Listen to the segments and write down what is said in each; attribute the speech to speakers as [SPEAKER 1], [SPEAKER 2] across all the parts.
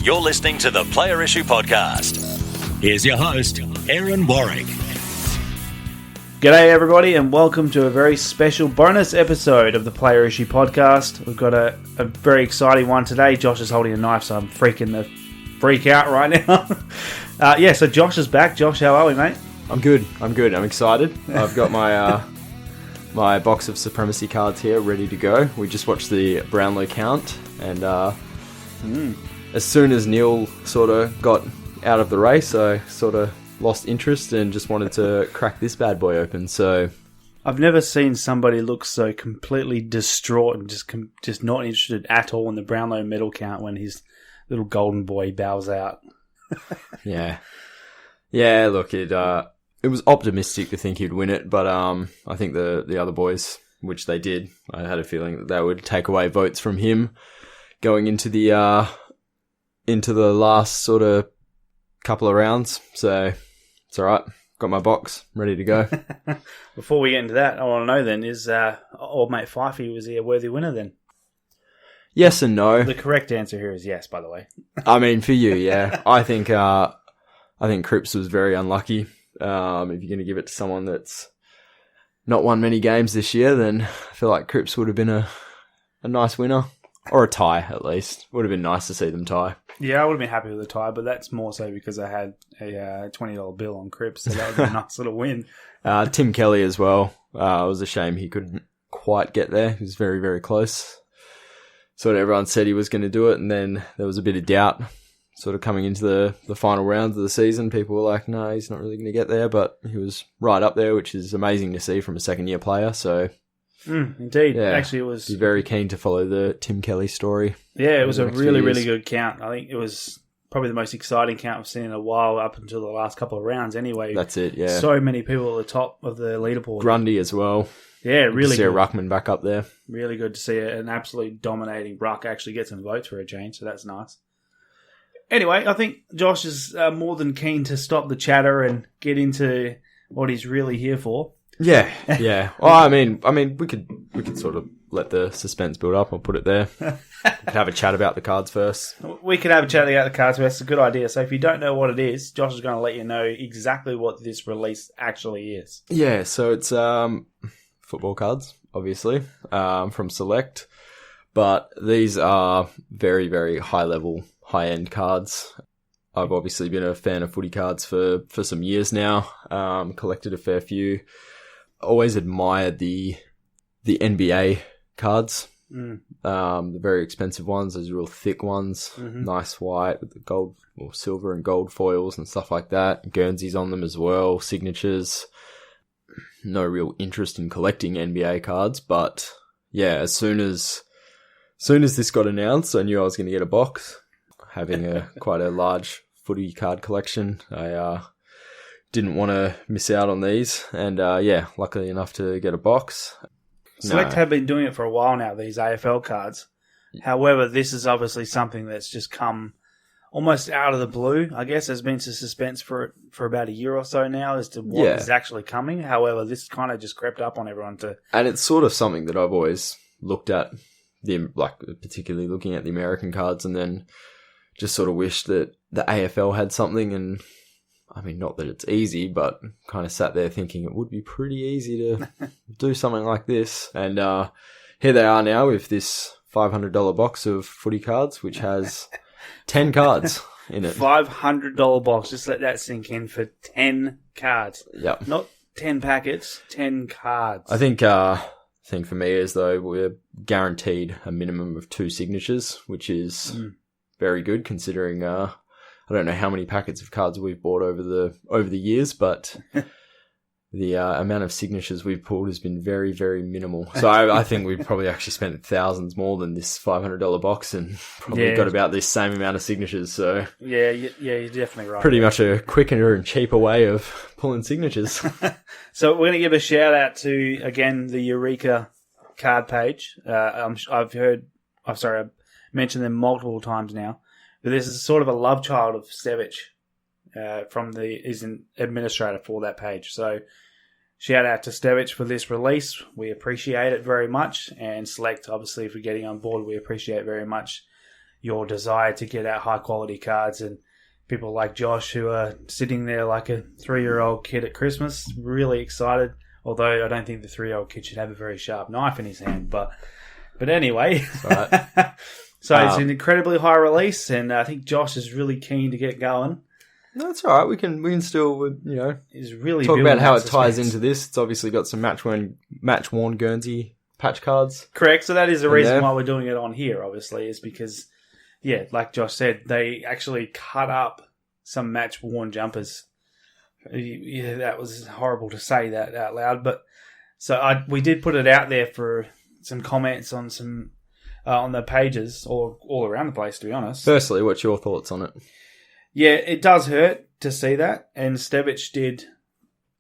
[SPEAKER 1] You're listening to the Player Issue Podcast. Here's your host, Aaron Warwick.
[SPEAKER 2] G'day everybody and welcome to a very special bonus episode of the Player Issue Podcast. We've got a very exciting one today. Josh is holding a knife, so I'm freaking the freak out right now. So Josh is back. Josh, how are we, mate?
[SPEAKER 3] I'm good. I'm excited. I've got my my box of Supremacy cards here ready to go. We just watched the Brownlow count, and as soon as Neil sort of got out of the race, I sort of lost interest and just wanted to crack this bad boy open. So
[SPEAKER 2] I've never seen somebody look so completely distraught and just not interested at all in the Brownlow medal count when his little golden boy bows out.
[SPEAKER 3] yeah. Look, it was optimistic to think he'd win it, but I think the other boys, which they did, I had a feeling that they would take away votes from him going into the last sort of couple of rounds. So it's all right. Got my box ready to go.
[SPEAKER 2] Before we get into that, I want to know then, is old mate Fyfe, was he a worthy winner then?
[SPEAKER 3] Yes and no.
[SPEAKER 2] The correct answer here is yes, by the way.
[SPEAKER 3] I mean, for you, yeah. I think Cripps was very unlucky. If you're going to give it to someone that's not won many games this year, then I feel like Cripps would have been a nice winner. Or a tie, at least. Would have been nice to see them tie.
[SPEAKER 2] Yeah, I would have been happy with a tie, but that's more so because I had a $20 bill on Cripps, so that would be a nice little win.
[SPEAKER 3] Tim Kelly as well. It was a shame he couldn't quite get there. He was very, very close. Sort of everyone said he was going to do it, and then there was a bit of doubt. Sort of coming into the final rounds of the season, people were like, no, he's not really going to get there, but he was right up there, which is amazing to see from a second-year player, so...
[SPEAKER 2] indeed.
[SPEAKER 3] Yeah,
[SPEAKER 2] actually, it was...
[SPEAKER 3] Be very keen to follow the Tim Kelly story.
[SPEAKER 2] Yeah, it was a really, really good count. I think it was probably the most exciting count I've seen in a while, up until the last couple of rounds anyway.
[SPEAKER 3] That's it, yeah.
[SPEAKER 2] So many people at the top of the leaderboard.
[SPEAKER 3] Grundy as well.
[SPEAKER 2] Yeah, really
[SPEAKER 3] good. To see
[SPEAKER 2] good.
[SPEAKER 3] a Ruckman back up there.
[SPEAKER 2] Really good to see an absolutely dominating Ruck actually get some votes for a change, so that's nice. Anyway, I think Josh is more than keen to stop the chatter and get into what he's really here for.
[SPEAKER 3] Yeah. Well, I mean, we could sort of let the suspense build up. I'll put it there. We could have a chat about the cards first.
[SPEAKER 2] We could have a chat about the cards first. It's a good idea. So if you don't know what it is, Josh is going to let you know exactly what this release actually is.
[SPEAKER 3] Yeah, so it's football cards, obviously, from Select. But these are very, very high-level, high-end cards. I've obviously been a fan of footy cards for some years now. Collected a fair few. Always admired the NBA cards. The very expensive ones, those real thick ones, nice white with the gold or silver and gold foils and stuff like that. Guernseys on them as well, signatures. No real interest in collecting NBA cards, but yeah, as soon as this got announced, I knew I was going to get a box. Having quite a large footy card collection, I didn't want to miss out on these, and luckily enough to get a box.
[SPEAKER 2] Select have been doing it for a while now, these AFL cards. However, this is obviously something that's just come almost out of the blue. I guess there's been some suspense for about a year or so now as to what is actually coming. However, this kind of just crept up on everyone to...
[SPEAKER 3] And it's sort of something that I've always looked at, particularly looking at the American cards, and then just sort of wished that the AFL had something. And I mean, not that it's easy, but kind of sat there thinking it would be pretty easy to do something like this. And here they are now with this $500 box of footy cards, which has 10 cards in it.
[SPEAKER 2] $500 box. Just let that sink in for 10 cards.
[SPEAKER 3] Yep.
[SPEAKER 2] Not 10 packets, 10 cards.
[SPEAKER 3] I think for me is, though, we're guaranteed a minimum of 2 signatures, which is very good considering I don't know how many packets of cards we've bought over the years, but the amount of signatures we've pulled has been very, very minimal. So I think we've probably actually spent thousands more than this $500 box, and probably got about this same amount of signatures. So
[SPEAKER 2] yeah, you're definitely right.
[SPEAKER 3] Pretty much a quicker and cheaper way of pulling signatures.
[SPEAKER 2] So we're going to give a shout out to, again, the Eureka card page. I've mentioned them multiple times now. But this is sort of a love child of Stevic, is an administrator for that page. So shout out to Stevic for this release. We appreciate it very much. And Select, obviously, for getting on board, we appreciate very much your desire to get out high quality cards, and people like Josh who are sitting there like a 3-year-old kid at Christmas, really excited. Although I don't think the 3-year-old kid should have a very sharp knife in his hand, but anyway.
[SPEAKER 3] Right.
[SPEAKER 2] So it's an incredibly high release, and I think Josh is really keen to get going.
[SPEAKER 3] No, that's all right. We can still,
[SPEAKER 2] He's really
[SPEAKER 3] talk about how it
[SPEAKER 2] suspense.
[SPEAKER 3] ties into this. It's obviously got some match-worn Guernsey patch cards.
[SPEAKER 2] Correct. So that is the
[SPEAKER 3] In
[SPEAKER 2] reason
[SPEAKER 3] there.
[SPEAKER 2] why we're doing it on here, obviously, is because, yeah, like Josh said, they actually cut up some match-worn jumpers. Yeah, that was horrible to say that out loud, but so we did put it out there for some comments on some on the pages or all around the place, to be honest.
[SPEAKER 3] Firstly, what's your thoughts on it?
[SPEAKER 2] Yeah, it does hurt to see that, and Stevic did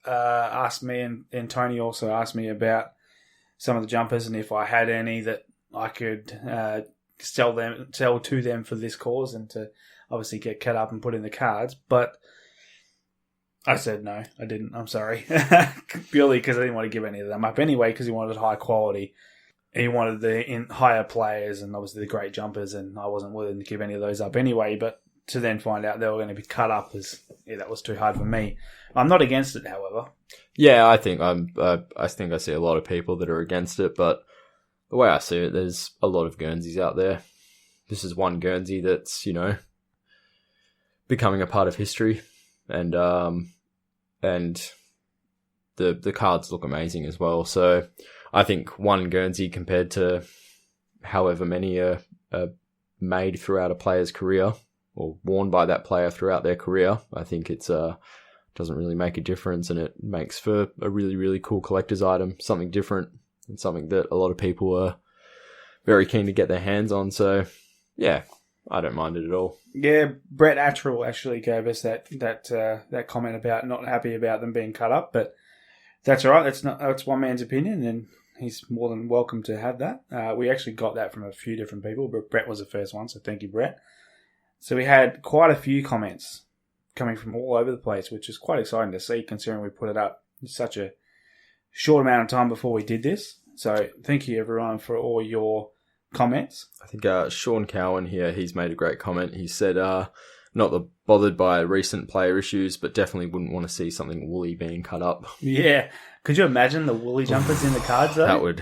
[SPEAKER 2] ask me, and Tony also asked me about some of the jumpers and if I had any that I could sell to them for this cause and to obviously get cut up and put in the cards, but I said no, I didn't. I'm sorry. Purely because I didn't want to give any of them up anyway, because he wanted high quality. He wanted the higher players and obviously the great jumpers, and I wasn't willing to give any of those up anyway. But to then find out they were going to be cut up, that was too hard for me. I'm not against it, however.
[SPEAKER 3] Yeah, I think I see a lot of people that are against it, but the way I see it, there's a lot of Guernseys out there. This is one Guernsey that's, becoming a part of history, and the cards look amazing as well. So I think one Guernsey compared to however many are made throughout a player's career or worn by that player throughout their career, I think it's doesn't really make a difference, and it makes for a really, really cool collector's item, something different and something that a lot of people are very keen to get their hands on. So yeah, I don't mind it at all.
[SPEAKER 2] Yeah, Brett Attrell actually gave us that comment about not happy about them being cut up, but that's all right. That's one man's opinion, and he's more than welcome to have that. We actually got that from a few different people, but Brett was the first one, so thank you, Brett. So we had quite a few comments coming from all over the place, which is quite exciting to see, considering we put it up in such a short amount of time before we did this. So thank you, everyone, for all your comments.
[SPEAKER 3] I think Sean Cowan here, he's made a great comment. He said, not bothered by recent player issues, but definitely wouldn't want to see something woolly being cut up.
[SPEAKER 2] Yeah. Could you imagine the woolly jumpers in the cards, though?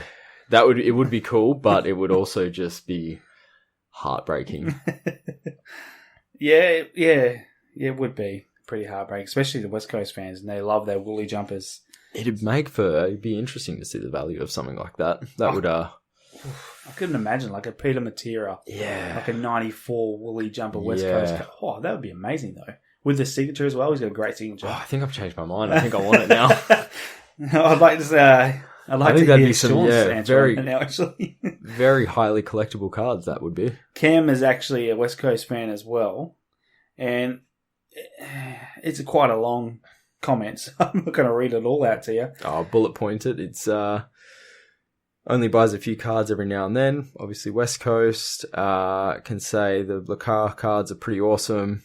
[SPEAKER 3] It would be cool, but it would also just be heartbreaking.
[SPEAKER 2] Yeah, it would be pretty heartbreaking, especially the West Coast fans, and they love their woolly jumpers.
[SPEAKER 3] It'd be interesting to see the value of something like that.
[SPEAKER 2] I couldn't imagine, like a Peter Matera.
[SPEAKER 3] Yeah.
[SPEAKER 2] Like a 94 woolly jumper West Coast. Oh, that would be amazing, though. With the signature as well. He's got a great signature.
[SPEAKER 3] Oh, I think I've changed my mind. I think I want it now.
[SPEAKER 2] I'd like to say... I think that'd be some
[SPEAKER 3] very
[SPEAKER 2] now, actually.
[SPEAKER 3] very highly collectible cards. That would be.
[SPEAKER 2] Cam is actually a West Coast fan as well, and it's quite a long comment. So I'm not going to read it all out to you.
[SPEAKER 3] Oh, bullet pointed. It's only buys a few cards every now and then. Obviously, West Coast can say the Lacar cards are pretty awesome.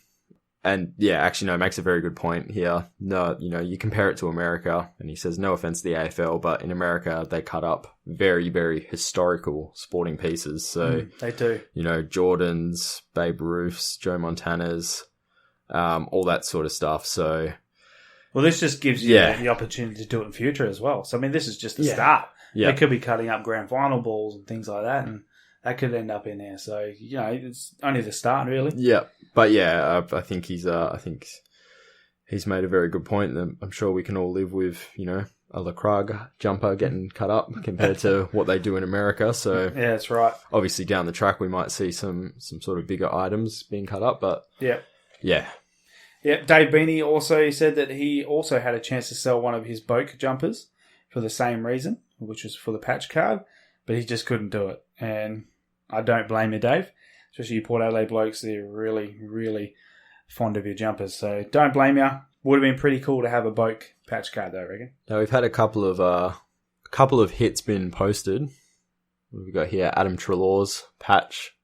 [SPEAKER 3] And yeah, actually, no, makes a very good point here. No, you compare it to America, and he says, no offense to the AFL, but in America, they cut up very, very historical sporting pieces. So
[SPEAKER 2] they do.
[SPEAKER 3] Jordans, Babe Ruths, Joe Montana's, all that sort of stuff. So,
[SPEAKER 2] well, this just gives you the opportunity to do it in future as well. So, I mean, this is just the start.
[SPEAKER 3] Yeah.
[SPEAKER 2] They could be cutting up grand final balls and things like that, and that could end up in there. So, it's only the start, really.
[SPEAKER 3] Yeah. But yeah, I think he's made a very good point that I'm sure we can all live with, a Lacroix jumper getting cut up compared to what they do in America. So
[SPEAKER 2] yeah, that's right.
[SPEAKER 3] Obviously down the track we might see some sort of bigger items being cut up, but yeah.
[SPEAKER 2] Dave Beanie also said that he also had a chance to sell one of his Boak jumpers for the same reason, which was for the patch card, but he just couldn't do it. And I don't blame you, Dave. Especially you Port Adelaide blokes, they're really, really fond of your jumpers. So don't blame you. Would have been pretty cool to have a Boak patch card, though, I reckon.
[SPEAKER 3] Now we've had a couple of hits been posted. We've got here Adam Treloar's patch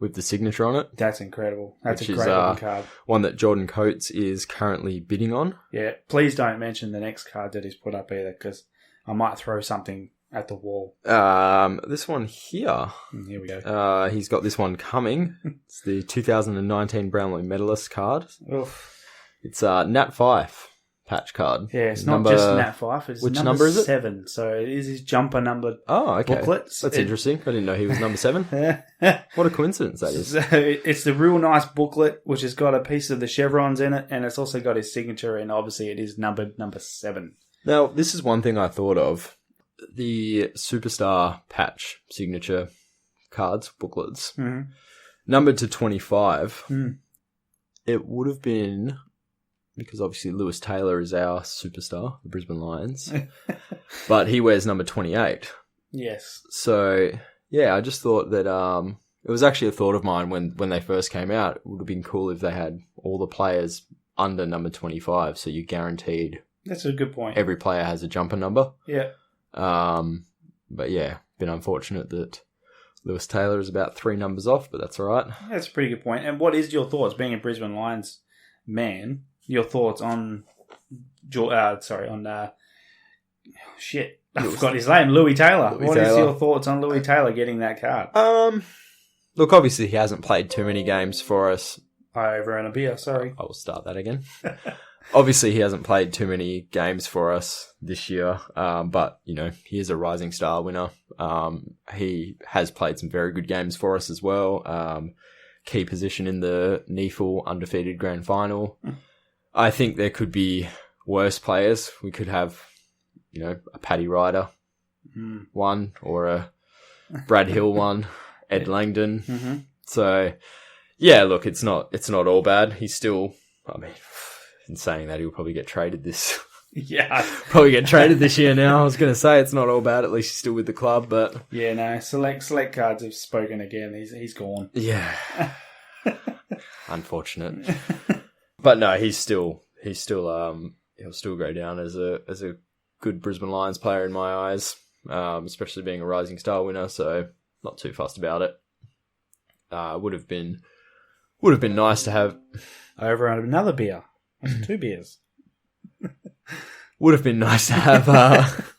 [SPEAKER 3] with the signature on it.
[SPEAKER 2] That's incredible. That's a great looking card.
[SPEAKER 3] One that Jordan Coates is currently bidding on.
[SPEAKER 2] Yeah, please don't mention the next card that he's put up either, because I might throw something at the wall?
[SPEAKER 3] This one here.
[SPEAKER 2] Here we go.
[SPEAKER 3] He's got this one coming. It's the 2019 Brownlow Medallist card.
[SPEAKER 2] Oof.
[SPEAKER 3] It's Nat Fyfe patch card.
[SPEAKER 2] Yeah, it's not just Nat Fyfe. It's
[SPEAKER 3] which number is it?
[SPEAKER 2] 7. So it is his jumper number booklet.
[SPEAKER 3] That's interesting. I didn't know he was number 7. What a coincidence that is.
[SPEAKER 2] So it's the real nice booklet, which has got a piece of the chevrons in it, and it's also got his signature, and obviously it is numbered number 7.
[SPEAKER 3] Now, this is one thing I thought of. The Superstar patch signature cards, booklets, numbered to 25, it would have been... Because obviously Lewis Taylor is our superstar, the Brisbane Lions. But he wears number 28.
[SPEAKER 2] Yes.
[SPEAKER 3] So, yeah, I just thought that it was actually a thought of mine when they first came out. It would have been cool if they had all the players under number 25. So you're guaranteed.
[SPEAKER 2] That's a good point.
[SPEAKER 3] Every player has a jumper number.
[SPEAKER 2] Yeah.
[SPEAKER 3] But yeah, been unfortunate that Lewis Taylor is about 3 numbers off, but that's all right.
[SPEAKER 2] That's a pretty good point. And what is your thoughts, being a Brisbane Lions man? Your thoughts on I forgot his name, Louis Taylor. What is your thoughts on Louis Taylor getting that card?
[SPEAKER 3] Look, obviously he hasn't played too many games for us.
[SPEAKER 2] I overran a beer, sorry.
[SPEAKER 3] I will start that again. Obviously he hasn't played too many games for us this year, but, you know, he is a Rising Star winner. He has played some very good games for us as well. Key position in the NEFL undefeated grand final. I think there could be worse players. We could have, you know, a Paddy Ryder one, or a Brad Hill one, Ed Langdon. Mm-hmm. So, yeah, look, it's not all bad. He's still, I mean, in saying that, he'll probably get traded this.
[SPEAKER 2] Yeah,
[SPEAKER 3] probably get traded this year now. I was going to say it's not all bad. At least he's still with the club, but
[SPEAKER 2] yeah, no. Select cards have spoken again. He's gone.
[SPEAKER 3] Yeah, unfortunate. But no, he'll still go down as a good Brisbane Lions player in my eyes, especially being a Rising Star winner. So not too fussed about it. Would have been nice to have
[SPEAKER 2] over another beer, 2 beers.
[SPEAKER 3] Would have been nice to have,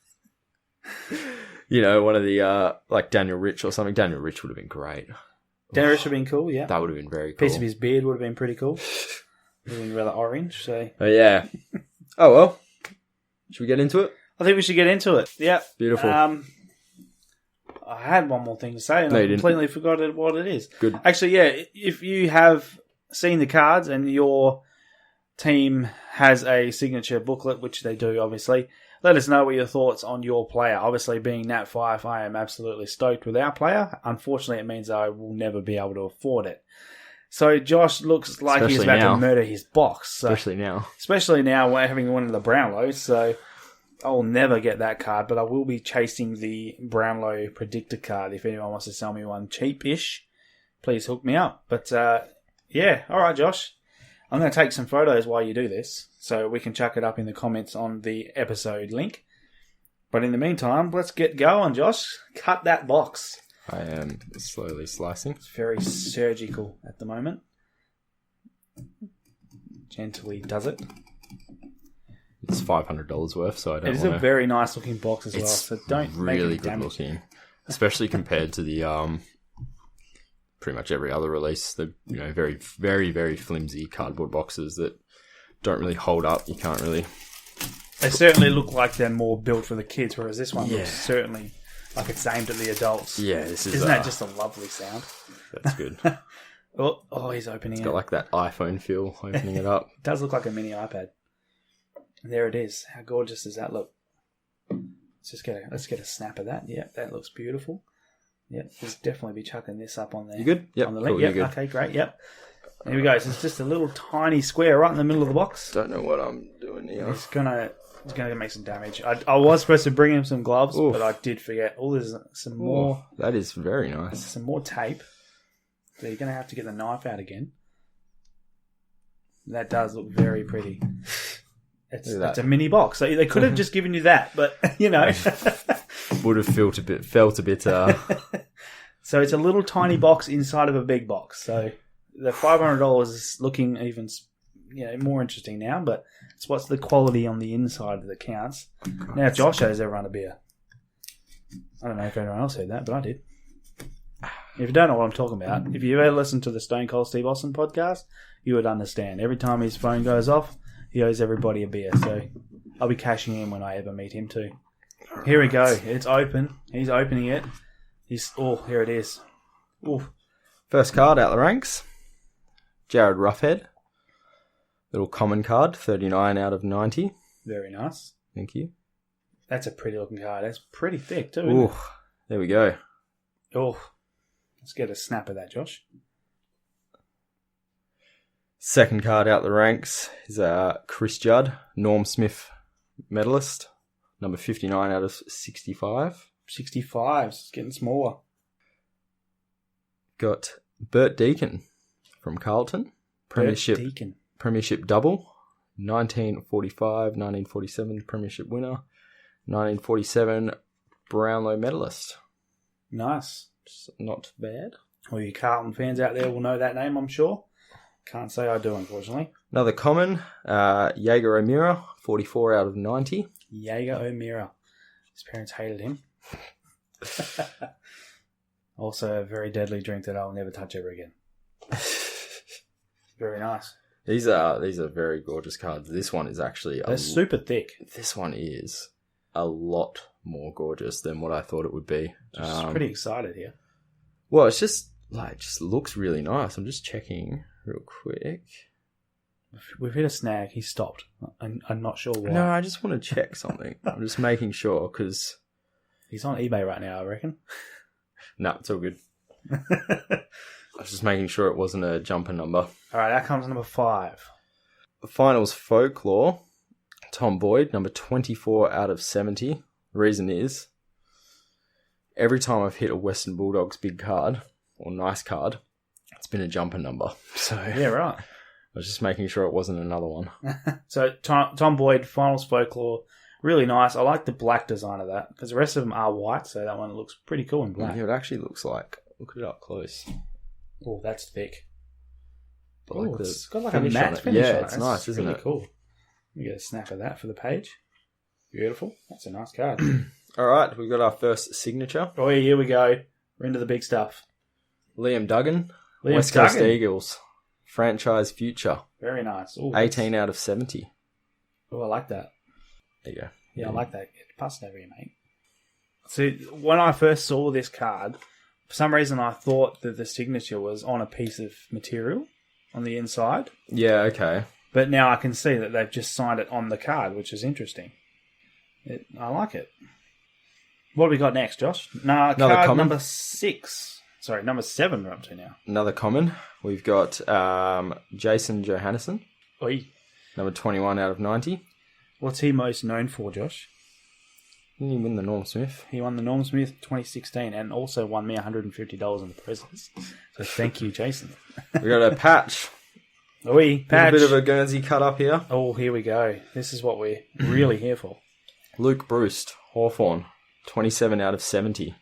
[SPEAKER 3] you know, one of the like Daniel Rich or something. Daniel Rich would have been great.
[SPEAKER 2] Daniel Rich would have been cool. Yeah,
[SPEAKER 3] that would have been very cool.
[SPEAKER 2] Piece of his beard would have been pretty cool. Being rather orange, so...
[SPEAKER 3] Oh, yeah. Oh, well. Should we get into it?
[SPEAKER 2] I think we should get into it. Yeah.
[SPEAKER 3] Beautiful.
[SPEAKER 2] I had one more thing to say, and I completely forgot what it is.
[SPEAKER 3] Good.
[SPEAKER 2] Actually, yeah, if you have seen the cards and your team has a signature booklet, which they do, obviously, let us know what your thoughts on your player. Obviously, being Nat Fyfe, I am absolutely stoked with our player. Unfortunately, it means I will never be able to afford it. So Josh looks like he's about to murder his box. So,
[SPEAKER 3] especially now
[SPEAKER 2] we're having one of the Brownlows. So I'll never get that card, but I will be chasing the Brownlow Predictor card. If anyone wants to sell me one cheap-ish, please hook me up. But yeah, all right, Josh. I'm going to take some photos while you do this, so we can chuck it up in the comments on the episode link. But in the meantime, let's get going, Josh. Cut that box.
[SPEAKER 3] I am slowly slicing.
[SPEAKER 2] It's very surgical at the moment. Gently does it.
[SPEAKER 3] It's $500 worth, so I don't.
[SPEAKER 2] It is a very nice looking box as well. So don't
[SPEAKER 3] really
[SPEAKER 2] make any
[SPEAKER 3] good
[SPEAKER 2] damage.
[SPEAKER 3] Looking, especially compared to the pretty much every other release. The very very very flimsy cardboard boxes that don't really hold up. You can't really.
[SPEAKER 2] They certainly look like they're more built for the kids, whereas this one looks certainly like it's aimed at the adults.
[SPEAKER 3] Yeah, this is.
[SPEAKER 2] Isn't that just a lovely sound?
[SPEAKER 3] That's good.
[SPEAKER 2] oh, he's opening it.
[SPEAKER 3] It's got like that iPhone feel, opening it up.
[SPEAKER 2] It does look like a mini iPad. And there it is. How gorgeous does that look? Let's get a snap of that. Yeah, that looks beautiful. Yep, we'll definitely be chucking this up on there.
[SPEAKER 3] You good? Yep.
[SPEAKER 2] On the link.
[SPEAKER 3] Cool,
[SPEAKER 2] yep.
[SPEAKER 3] Good.
[SPEAKER 2] Okay, great. Yep. There we go. So it's just a little tiny square right in the middle of the box.
[SPEAKER 3] Don't know what I'm doing here.
[SPEAKER 2] It's gonna make some damage. I was supposed to bring him some gloves, but I did forget. Oh, there's some more.
[SPEAKER 3] That is very nice.
[SPEAKER 2] Some more tape. So you're gonna have to get the knife out again. That does look very pretty. It's a mini box. So they could have just given you that, but you know,
[SPEAKER 3] would have felt a bit.
[SPEAKER 2] So it's a little tiny box inside of a big box. So the $500 is looking even, more interesting now. But it's what's the quality on the inside that counts. Now Josh owes everyone a beer. I don't know if anyone else heard that, but I did. If you don't know what I'm talking about, if you ever listened to the Stone Cold Steve Austin podcast, you would understand. Every time his phone goes off, he owes everybody a beer. So I'll be cashing in when I ever meet him too. Here we go. It's open. He's opening it. Here it is. Ooh.
[SPEAKER 3] First card out the ranks. Jared Roughhead. Little common card, 39 out of 90.
[SPEAKER 2] Very nice.
[SPEAKER 3] Thank you.
[SPEAKER 2] That's a pretty looking card. That's pretty thick too.
[SPEAKER 3] Ooh, there we go.
[SPEAKER 2] Oh, let's get a snap of that, Josh.
[SPEAKER 3] Second card out the ranks is Chris Judd, Norm Smith medalist, number 59 out of 65.
[SPEAKER 2] 65, it's getting smaller.
[SPEAKER 3] Got Bert Deacon from Carlton, Premiership double, 1945, 1947 Premiership winner, 1947 Brownlow medalist.
[SPEAKER 2] Nice.
[SPEAKER 3] Not bad.
[SPEAKER 2] Well, you Carlton fans out there will know that name, I'm sure. Can't say I do, unfortunately.
[SPEAKER 3] Another common, Jaeger O'Meara, 44 out of 90.
[SPEAKER 2] Jaeger O'Meara. His parents hated him. Also a very deadly drink that I'll never touch ever again. Very nice.
[SPEAKER 3] These are very gorgeous cards. This one is actually...
[SPEAKER 2] They're super thick.
[SPEAKER 3] This one is a lot more gorgeous than what I thought it would be.
[SPEAKER 2] Just pretty excited here.
[SPEAKER 3] Well, it's just looks really nice. I'm just checking real quick.
[SPEAKER 2] We've hit a snag. He stopped. I'm not sure why.
[SPEAKER 3] No, I just want to check something. I'm just making sure because...
[SPEAKER 2] He's on eBay right now, I reckon.
[SPEAKER 3] No, it's all good. I was just making sure it wasn't a jumper number.
[SPEAKER 2] All right, out comes number 5.
[SPEAKER 3] The finals folklore. Tom Boyd, number 24 out of 70. The reason is, every time I've hit a Western Bulldogs big card, or nice card, it's been a jumper number. So
[SPEAKER 2] yeah, right.
[SPEAKER 3] I was just making sure it wasn't another one.
[SPEAKER 2] So Tom Boyd, finals folklore. Really nice. I like the black design of that because the rest of them are white, so that one looks pretty cool in black.
[SPEAKER 3] Yeah, it actually looks like. Look at it up close.
[SPEAKER 2] Oh, that's thick.
[SPEAKER 3] Like
[SPEAKER 2] it's got like a matte finish on it.
[SPEAKER 3] It's nice, isn't
[SPEAKER 2] really
[SPEAKER 3] it?
[SPEAKER 2] Cool. Let me get a snap of that for the page. Beautiful. That's a nice card.
[SPEAKER 3] All right, we've got our first signature.
[SPEAKER 2] Oh, yeah, here we go. We're into the big stuff.
[SPEAKER 3] Liam Duggan, West Coast Eagles, franchise future.
[SPEAKER 2] Very nice. Ooh,
[SPEAKER 3] 18 out of 70.
[SPEAKER 2] Oh, I like that.
[SPEAKER 3] There you go.
[SPEAKER 2] Yeah, I like that. Pass it over here, mate. So, when I first saw this card, for some reason I thought that the signature was on a piece of material on the inside.
[SPEAKER 3] Yeah, okay.
[SPEAKER 2] But now I can see that they've just signed it on the card, which is interesting. I like it. What have we got next, Josh? Another card common. Number 6. Sorry, number 7 we're up to now.
[SPEAKER 3] Another common. We've got Jason Johannesson.
[SPEAKER 2] Oi. Number
[SPEAKER 3] 21 out of 90.
[SPEAKER 2] What's he most known for, Josh?
[SPEAKER 3] Didn't he win the Norm Smith?
[SPEAKER 2] He won the Norm Smith 2016 and also won me $150 in the presents. So thank you, Jason.
[SPEAKER 3] We got a patch.
[SPEAKER 2] Oi, patch.
[SPEAKER 3] A bit of a Guernsey cut up here.
[SPEAKER 2] Oh, here we go. This is what we're really here for.
[SPEAKER 3] Luke Bruce, Hawthorn, 27 out of 70.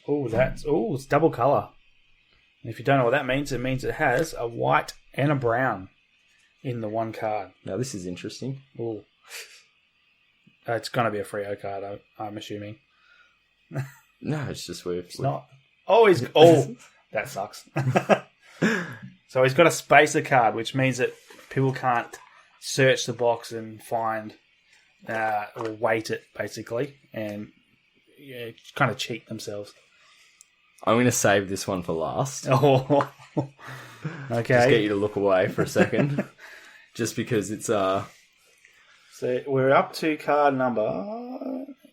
[SPEAKER 2] It's double colour. And if you don't know what that means, it means it has a white and a brown in the one card.
[SPEAKER 3] Now this is interesting.
[SPEAKER 2] Oh. It's going to be a Freo card, I'm assuming.
[SPEAKER 3] No, it's just weird.
[SPEAKER 2] It's not. That sucks. So he's got a spacer card, which means that people can't search the box and find or weight it, basically, and kind of cheat themselves.
[SPEAKER 3] I'm going to save this one for last.
[SPEAKER 2] Oh, okay.
[SPEAKER 3] Just get you to look away for a second, just because it's
[SPEAKER 2] So we're up to card number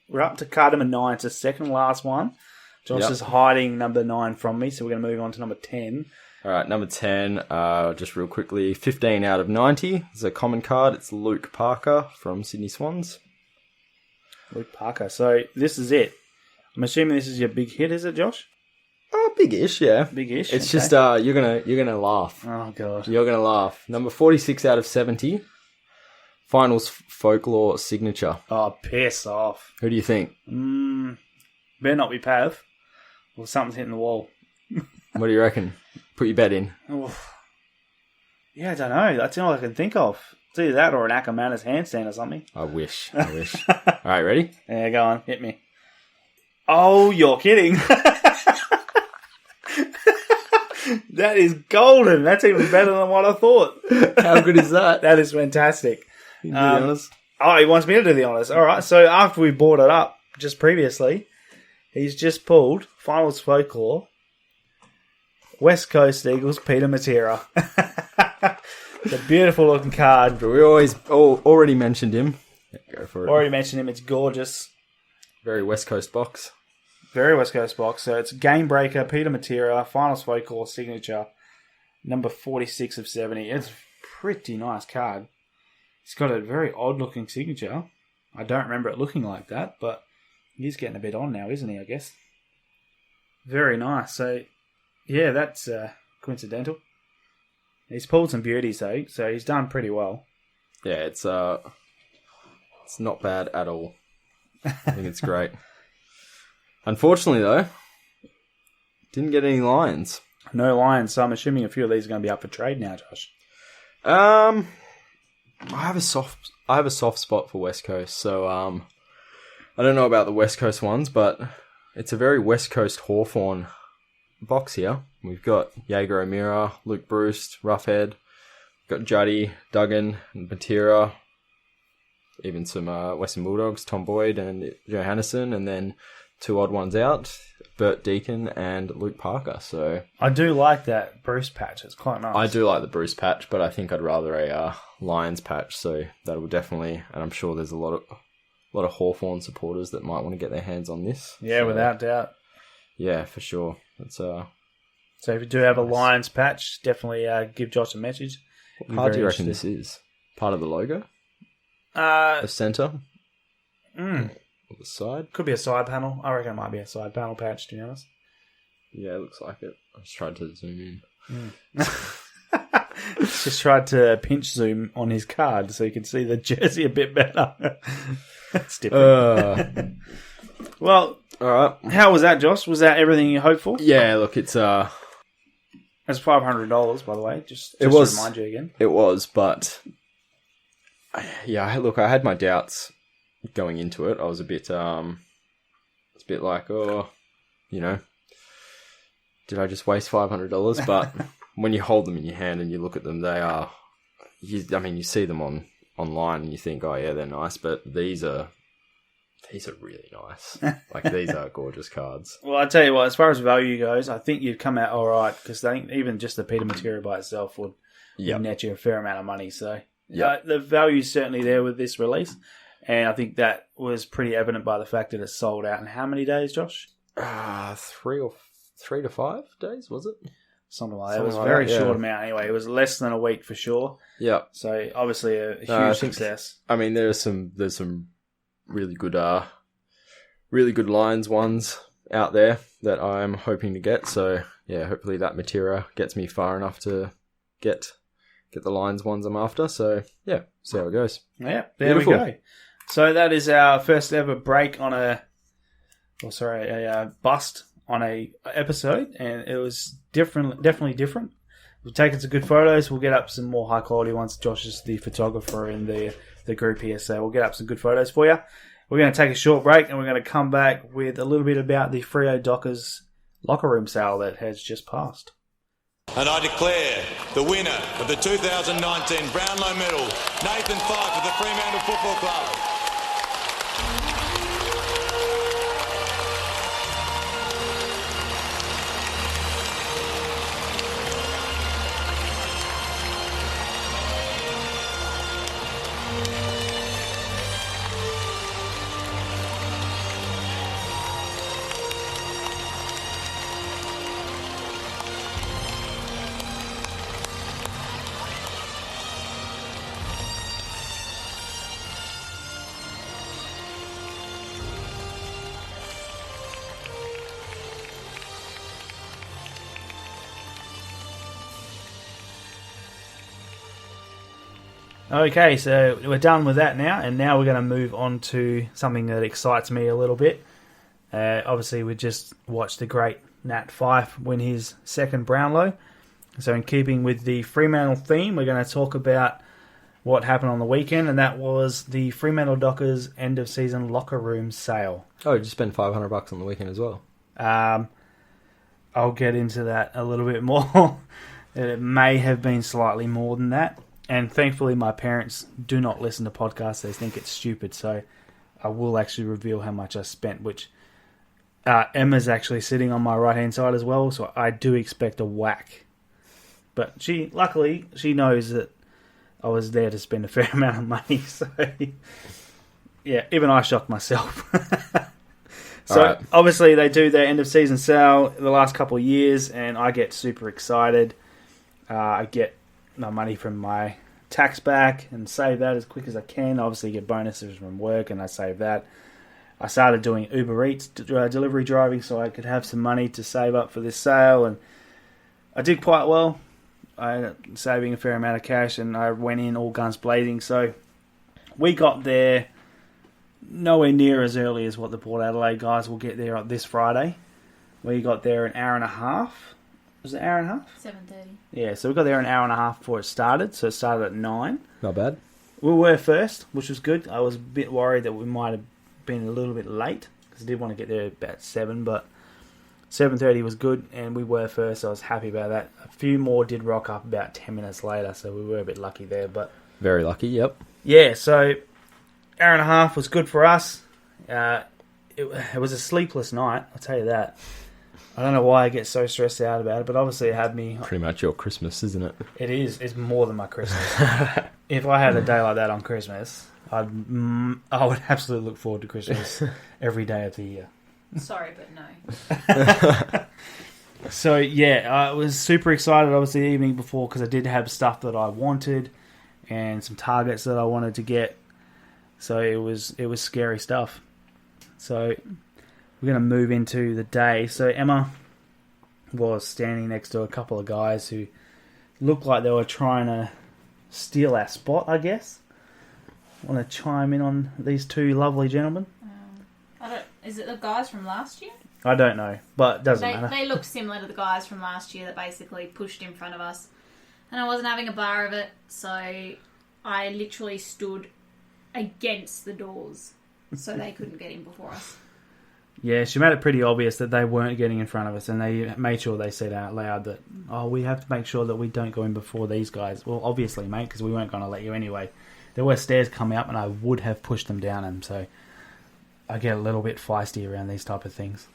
[SPEAKER 2] 9. It's the second last one. Josh is hiding number 9 from me, so we're going to move on to number 10.
[SPEAKER 3] All right, number 10, just real quickly, 15 out of 90. It's a common card. It's Luke Parker from Sydney Swans.
[SPEAKER 2] Luke Parker. So this is it. I'm assuming this is your big hit, is it, Josh?
[SPEAKER 3] Oh, big-ish, yeah.
[SPEAKER 2] Big-ish.
[SPEAKER 3] It's just you're gonna laugh.
[SPEAKER 2] Oh god.
[SPEAKER 3] You're gonna laugh. Number 46 out of 70. Finals folklore signature.
[SPEAKER 2] Oh, piss off.
[SPEAKER 3] Who do you think?
[SPEAKER 2] Better not be Pav. Or something's hitting the wall.
[SPEAKER 3] What do you reckon? Put your bet in.
[SPEAKER 2] Oof. Yeah, I don't know. That's all I can think of. It's either that or an Ackermanis handstand or something.
[SPEAKER 3] I wish. All right, ready?
[SPEAKER 2] Yeah, go on. Hit me. Oh, you're kidding. That is golden. That's even better than what I thought.
[SPEAKER 3] How good is that?
[SPEAKER 2] That is fantastic.
[SPEAKER 3] You can do the honours.
[SPEAKER 2] Oh, he wants me to do the honours. All right. So after we brought it up just previously, he's just pulled Finals Folklore, West Coast Eagles, Peter Matera. It's a beautiful looking card.
[SPEAKER 3] We already mentioned him. Yeah, go for it.
[SPEAKER 2] Already mentioned him. It's gorgeous.
[SPEAKER 3] Very West Coast box.
[SPEAKER 2] Very West Coast box. So it's Game Breaker, Peter Matera, Finals Folklore, signature, number 46 of 70. It's a pretty nice card. It's got a very odd looking signature. I don't remember it looking like that, but he's getting a bit on now, isn't he, I guess? Very nice. So, yeah, that's coincidental. He's pulled some beauties, though, so he's done pretty well.
[SPEAKER 3] Yeah, it's not bad at all. I think it's great. Unfortunately, though, didn't get any lions.
[SPEAKER 2] No lions, so I'm assuming a few of these are going to be up for trade now, Josh.
[SPEAKER 3] I have a soft spot for West Coast, so I don't know about the West Coast ones, but it's a very West Coast Hawthorn box here. We've got Jaeger O'Meara, Luke Bruce, Roughhead, got Juddy, Duggan, and Matera, even some Western Bulldogs, Tom Boyd and Johannesson, and then two odd ones out, Bert Deacon and Luke Parker. So
[SPEAKER 2] I do like that Bruce patch. It's quite nice.
[SPEAKER 3] I do like the Bruce patch, but I think I'd rather a Lions patch. So that will definitely, and I'm sure there's a lot of Hawthorn supporters that might want to get their hands on this.
[SPEAKER 2] Yeah,
[SPEAKER 3] so,
[SPEAKER 2] without doubt.
[SPEAKER 3] Yeah, for sure. It's
[SPEAKER 2] So if you do have a Lions patch, definitely give Josh a message.
[SPEAKER 3] What card do you reckon this is? Part of the logo? The centre? Or the side?
[SPEAKER 2] Could be a side panel. I reckon it might be a side panel patch, to be honest.
[SPEAKER 3] Yeah, it looks like it. I just tried to zoom in.
[SPEAKER 2] Just tried to pinch zoom on his card so you can see the jersey a bit better. That's different. Well,
[SPEAKER 3] all right.
[SPEAKER 2] How was that, Josh? Was that everything you hoped for?
[SPEAKER 3] Yeah, look, it's
[SPEAKER 2] That's $500, by the way. Just
[SPEAKER 3] it was,
[SPEAKER 2] to remind you again.
[SPEAKER 3] It was, but yeah, look, I had my doubts going into it. I was a bit, like, oh, you know, did I just waste $500? But when you hold them in your hand and you look at them, they are. You see them online and you think, oh yeah, they're nice, but these are really nice. Like, these are gorgeous cards.
[SPEAKER 2] Well, I tell you what, as far as value goes, I think you've come out all right, because I think even just the Peter Matera by itself would net you a fair amount of money. So the value is certainly there with this release, and I think that was pretty evident by the fact that it sold out in how many days, Josh?
[SPEAKER 3] 3 to 5 days, was it?
[SPEAKER 2] Something like that. It was a very short amount anyway. It was less than a week for sure.
[SPEAKER 3] Yeah.
[SPEAKER 2] So obviously a huge success.
[SPEAKER 3] I mean, there's some really good Lions ones out there that I'm hoping to get. So yeah, hopefully that Matera gets me far enough to get the Lions ones I'm after. So yeah, see how it goes.
[SPEAKER 2] Yeah, there we go. So that is our first ever break on a bust on a episode, and it was definitely different. We've taken some good photos. We'll get up some more high quality ones. Josh is the photographer in the group here, so we'll get up some good photos for you. We're going to take a short break, and we're going to come back with a little bit about the Freo Dockers locker room sale that has just passed.
[SPEAKER 4] And I declare the winner of the 2019 Brownlow Medal, Nat Fyfe of the Fremantle Football Club.
[SPEAKER 2] Okay, so we're done with that now, and now we're going to move on to something that excites me a little bit. Obviously, we just watched the great Nat Fyfe win his second Brownlow. So in keeping with the Fremantle theme, we're going to talk about what happened on the weekend, and that was the Fremantle Dockers end of season locker room sale.
[SPEAKER 3] Oh, you just spent $500 on the weekend as well.
[SPEAKER 2] I'll get into that a little bit more. It may have been slightly more than that. And thankfully, my parents do not listen to podcasts. They think it's stupid. So I will actually reveal how much I spent, which Emma's actually sitting on my right-hand side as well. So I do expect a whack. But luckily, she knows that I was there to spend a fair amount of money. So, yeah, even I shocked myself. So,
[SPEAKER 3] right.
[SPEAKER 2] Obviously, they do their end-of-season sale the last couple of years, and I get super excited. I get my money from my tax back and save that as quick as I can. Obviously, get bonuses from work, and I save that. I started doing Uber Eats delivery driving so I could have some money to save up for this sale, and I did quite well. I ended up saving a fair amount of cash, and I went in all guns blazing. So we got there nowhere near as early as what the Port Adelaide guys will get there on this Friday. We got there an hour and a half. Was it an hour and a half?
[SPEAKER 5] 7:30.
[SPEAKER 2] Yeah, so we got there an hour and a half before it started. So it started at 9.
[SPEAKER 3] Not bad.
[SPEAKER 2] We were first, which was good. I was a bit worried that we might have been a little bit late because I did want to get there about 7, but 7:30 was good, and we were first. So I was happy about that. A few more did rock up about 10 minutes later, so we were a bit lucky there. But
[SPEAKER 3] Very lucky, yep.
[SPEAKER 2] yeah, so hour and a half was good for us. It was a sleepless night, I'll tell you that. I don't know why I get so stressed out about it, but obviously it had me...
[SPEAKER 3] Pretty much your Christmas, isn't it?
[SPEAKER 2] It is. It's more than my Christmas. If I had a day like that on Christmas, I would absolutely look forward to Christmas every day of the year.
[SPEAKER 5] Sorry, but no.
[SPEAKER 2] So, yeah, I was super excited, obviously, the evening before, because I did have stuff that I wanted and some targets that I wanted to get. So it was scary stuff. So we're going to move into the day. So Emma was standing next to a couple of guys who looked like they were trying to steal our spot, I guess. Want to chime in on these two lovely gentlemen?
[SPEAKER 5] Is it the guys from last year?
[SPEAKER 2] I don't know, but it doesn't matter.
[SPEAKER 5] They look similar to the guys from last year that basically pushed in front of us. And I wasn't having a bar of it, so I literally stood against the doors so they couldn't get in before us.
[SPEAKER 2] Yeah, she made it pretty obvious that they weren't getting in front of us, and they made sure they said out loud that, we have to make sure that we don't go in before these guys. Well, obviously, mate, because we weren't going to let you anyway. There were stairs coming up, and I would have pushed them down them, so I get a little bit feisty around these type of things.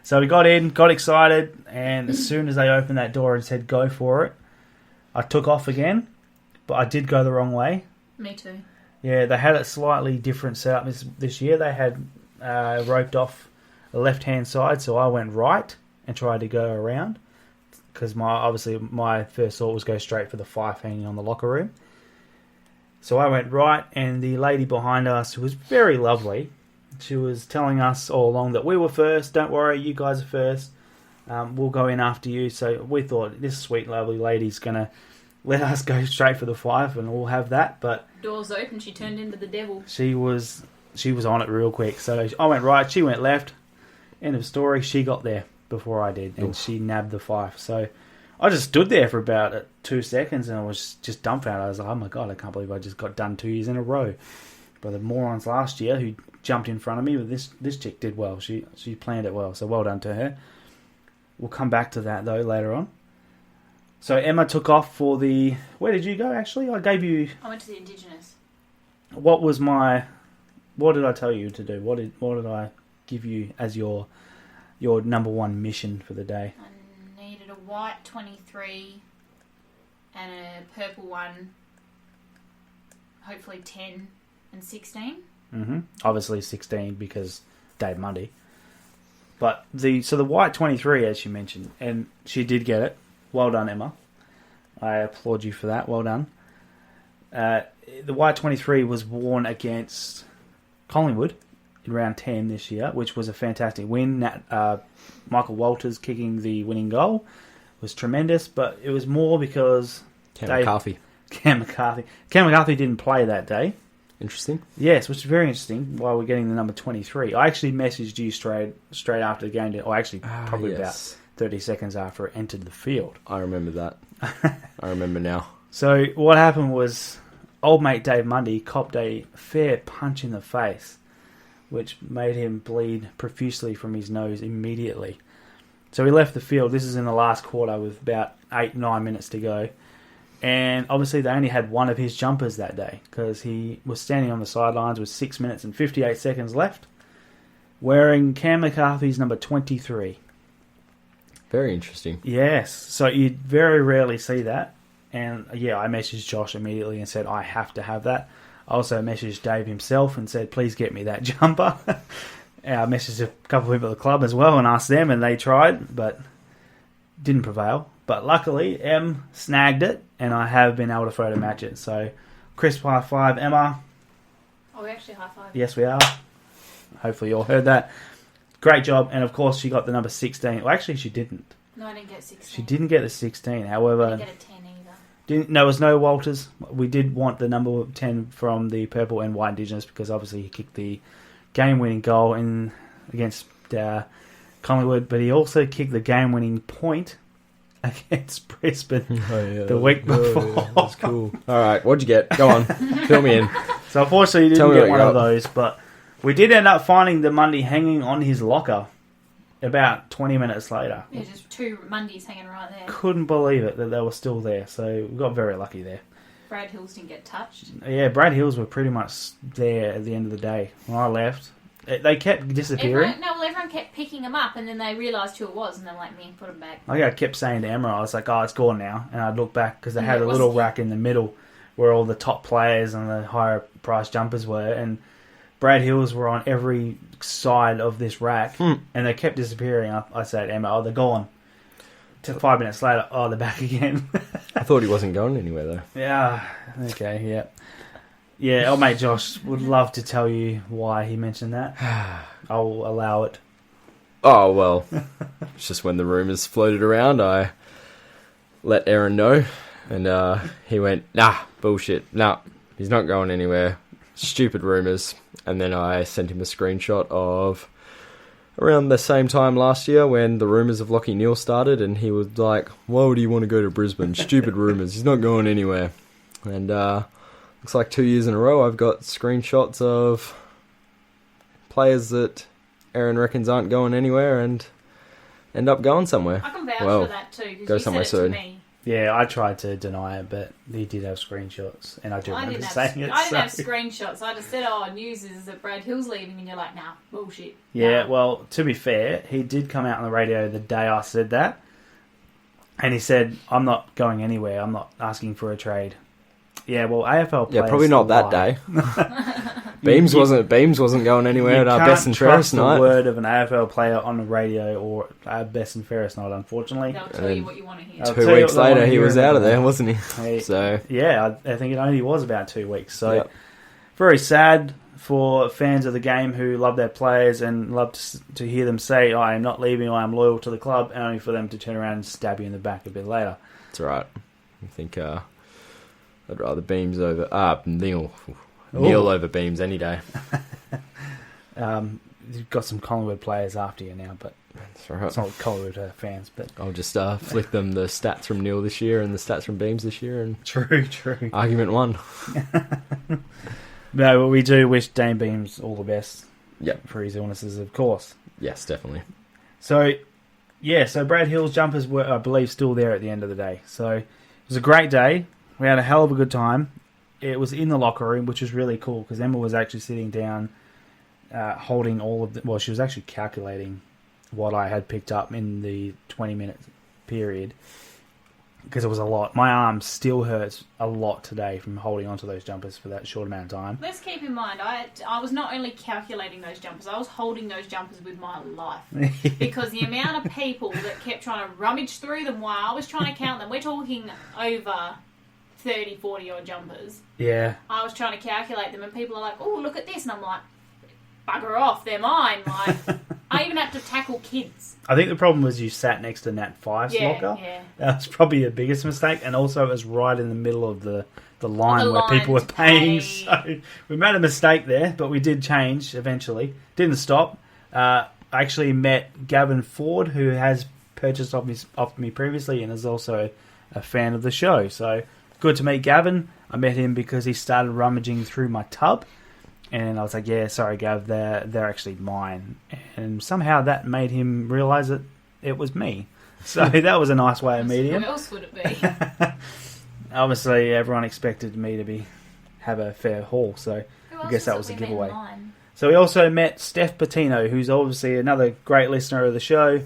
[SPEAKER 2] So we got in, got excited, and as soon as they opened that door and said go for it, I took off again, but I did go the wrong way.
[SPEAKER 5] Me too.
[SPEAKER 2] Yeah, they had a slightly different setup this year. They had roped off the left-hand side, so I went right and tried to go around because my first thought was go straight for the Fyfe hanging on the locker room. So I went right, and the lady behind us, who was very lovely, she was telling us all along that we were first. Don't worry, you guys are first. We'll go in after you. So we thought this sweet, lovely lady's going to let us go straight for the Fyfe and we'll have that. But
[SPEAKER 5] doors open, she turned into the devil.
[SPEAKER 2] She was on it real quick. So I went right, she went left. End of story. She got there before I did, and she nabbed the Fyfe. So I just stood there for about 2 seconds, and I was just dumbfounded. I was like, oh my God, I can't believe I just got done 2 years in a row. But the morons last year who jumped in front of me, but this chick did well. She planned it well, so well done to her. We'll come back to that, though, later on. So Emma took off for the... Where did you go, actually? I
[SPEAKER 5] went to the Indigenous.
[SPEAKER 2] What did I tell you to do? What did I give you as your number one mission for the day?
[SPEAKER 5] I needed a white 23 and a purple one, hopefully 10 and 16.
[SPEAKER 2] Mm-hmm. Obviously 16 because Dave Mundy. But the white 23, as you mentioned, and she did get it. Well done, Emma. I applaud you for that. Well done. The white 23 was worn against Collingwood in round 10 this year, which was a fantastic win. Michael Walters kicking the winning goal was tremendous, but it was more because
[SPEAKER 3] Cam McCarthy
[SPEAKER 2] didn't play that day.
[SPEAKER 3] Interesting.
[SPEAKER 2] Yes, which is very interesting. While we're getting the number 23, I actually messaged you straight after the game, or actually probably about 30 seconds after it entered the field.
[SPEAKER 3] I remember that. I remember now.
[SPEAKER 2] So what happened was old mate Dave Mundy copped a fair punch in the face, which made him bleed profusely from his nose immediately. So he left the field. This is in the last quarter with about 8-9 minutes to go. And obviously they only had one of his jumpers that day because he was standing on the sidelines with 6 minutes and 58 seconds left, wearing Cam McCarthy's number 23.
[SPEAKER 3] Very interesting.
[SPEAKER 2] Yes. So you very rarely see that. And yeah, I messaged Josh immediately and said, I have to have that. I also messaged Dave himself and said, please get me that jumper. I messaged a couple of people at the club as well and asked them, and they tried, but didn't prevail. But luckily, Em snagged it, and I have been able to photo match it. So, crisp high five, Emma.
[SPEAKER 5] Oh, we actually high five.
[SPEAKER 2] Yes, we are. Hopefully you all heard that. Great job. And of course, she got the number 16. Well, actually, she didn't.
[SPEAKER 5] No, I didn't get 16.
[SPEAKER 2] She didn't get the 16. However,
[SPEAKER 5] I didn't get a 10 either.
[SPEAKER 2] There was no Walters. We did want the number 10 from the Purple and White Indigenous because obviously he kicked the game-winning goal against Collingwood, but he also kicked the game-winning point against Brisbane the week before.
[SPEAKER 3] Yeah, that's cool. All right, what'd you get? Go on, fill me in.
[SPEAKER 2] So unfortunately, you didn't get one of those, but we did end up finding the Mundy hanging on his locker about 20 minutes later.
[SPEAKER 5] Yeah, just 2 Mondays hanging right there.
[SPEAKER 2] Couldn't believe it that they were still there, so we got very lucky there.
[SPEAKER 5] Brad Hills didn't get touched.
[SPEAKER 2] Yeah, Brad Hills were pretty much there at the end of the day. When I left, they kept disappearing.
[SPEAKER 5] Everyone kept picking them up, and then they realised who it was, and they're like, "Me, put them back."
[SPEAKER 2] I kept saying to Emma, I was like, "Oh, it's gone now," and I'd look back because they had a
[SPEAKER 5] it
[SPEAKER 2] little
[SPEAKER 5] was-
[SPEAKER 2] rack in the middle where all the top players and the higher price jumpers were, and Brad Hills were on every side of this rack, and they kept disappearing. I said to Emma, "Oh, they're gone." 5 minutes later, oh, they're back again.
[SPEAKER 3] I thought he wasn't going anywhere though.
[SPEAKER 2] Yeah. Okay. Yeah. Yeah. Old mate Josh would love to tell you why he mentioned that. I'll allow it.
[SPEAKER 3] Oh well, it's just when the rumours floated around, I let Aaron know, and he went, "Nah, bullshit. Nah, he's not going anywhere. Stupid rumours." And then I sent him a screenshot of around the same time last year when the rumours of Lachie Neale started, and he was like, "Why would he want to go to Brisbane? Stupid rumours. He's not going anywhere." And looks like 2 years in a row I've got screenshots of players that Aaron reckons aren't going anywhere and end up going somewhere.
[SPEAKER 5] I can vouch
[SPEAKER 3] Well,
[SPEAKER 5] for that too, because
[SPEAKER 3] go
[SPEAKER 5] you
[SPEAKER 3] somewhere
[SPEAKER 5] said it
[SPEAKER 3] soon.
[SPEAKER 5] to me.
[SPEAKER 2] Yeah, I tried to deny it, but he did have screenshots, and I do remember saying it.
[SPEAKER 5] I didn't have
[SPEAKER 2] so-
[SPEAKER 5] screenshots. I just said, "Oh, news is that Brad Hill's leaving," and you're like, "Nah, bullshit."
[SPEAKER 2] Yeah,
[SPEAKER 5] Nah.
[SPEAKER 2] well, to be fair, he did come out on the radio the day I said that, and he said, "I'm not going anywhere. I'm not asking for a trade." Yeah, well, AFL players...
[SPEAKER 3] Yeah, probably not that day. Beams wasn't going anywhere at our best and fairest
[SPEAKER 2] night.
[SPEAKER 3] night.
[SPEAKER 2] The word of an AFL player on the radio or our best and fairest night, unfortunately.
[SPEAKER 5] They'll tell you what you want to hear.
[SPEAKER 2] I'll
[SPEAKER 3] 2
[SPEAKER 2] tell you
[SPEAKER 3] weeks
[SPEAKER 2] what I wanna
[SPEAKER 3] later, he
[SPEAKER 2] hear
[SPEAKER 3] was
[SPEAKER 2] about
[SPEAKER 3] out of there,
[SPEAKER 2] that.
[SPEAKER 3] wasn't he?
[SPEAKER 2] Hey,
[SPEAKER 3] So
[SPEAKER 2] yeah, I think it only was about 2 weeks. So
[SPEAKER 3] Yep.
[SPEAKER 2] very sad for fans of the game who love their players and love to hear them say, "I am not leaving, I am loyal to the club," and only for them to turn around and stab you in the back a bit later.
[SPEAKER 3] it's all right. I think I'd rather Beams over Neale over Beams any day.
[SPEAKER 2] You've got some Collingwood players after you now, but
[SPEAKER 3] That's all right.
[SPEAKER 2] it's not Collingwood fans, but
[SPEAKER 3] I'll just flick them the stats from Neale this year and the stats from Beams this year, and
[SPEAKER 2] true.
[SPEAKER 3] argument won.
[SPEAKER 2] No, but we do wish Dane Beams all the best.
[SPEAKER 3] Yep.
[SPEAKER 2] For his illnesses, of course.
[SPEAKER 3] Yes, definitely.
[SPEAKER 2] So, yeah, so Brad Hill's jumpers were, I believe, still there at the end of the day. So, it was a great day. We had a hell of a good time. It was in the locker room, which was really cool, because Emma was actually sitting down, holding all of the... Well, she was actually calculating what I had picked up in the 20-minute period, because it was a lot. My arm still hurts a lot today from holding onto those jumpers for that short amount of time.
[SPEAKER 5] Let's keep in mind, I was not only calculating those jumpers, I was holding those jumpers with my life. Because the amount of people that kept trying to rummage through them while I was trying to count them, we're talking over 30, 40 odd jumpers.
[SPEAKER 2] Yeah.
[SPEAKER 5] I was trying to calculate them, and people are like, "Oh, look at this," and I'm like, "Bugger off, they're mine." Like, I even have to tackle kids.
[SPEAKER 2] I think the problem was you sat next to Nat Fyfe's locker.
[SPEAKER 5] Yeah.
[SPEAKER 2] That was probably the biggest mistake, and also it was right in the middle of the line where people were
[SPEAKER 5] to
[SPEAKER 2] paying.
[SPEAKER 5] pay.
[SPEAKER 2] So we made a mistake there, but we did change eventually. Didn't stop. I actually met Gavin Ford, who has purchased off me previously and is also a fan of the show. So good to meet Gavin. I met him because he started rummaging through my tub. And I was like, yeah, sorry, Gav, they're actually mine. And somehow that made him realise that it was me. So that was a nice way of meeting him.
[SPEAKER 5] Who else would it be?
[SPEAKER 2] Obviously, everyone expected me to have a fair haul, so I guess that was a giveaway. So we also met Steph Patino, who's obviously another great listener of the show.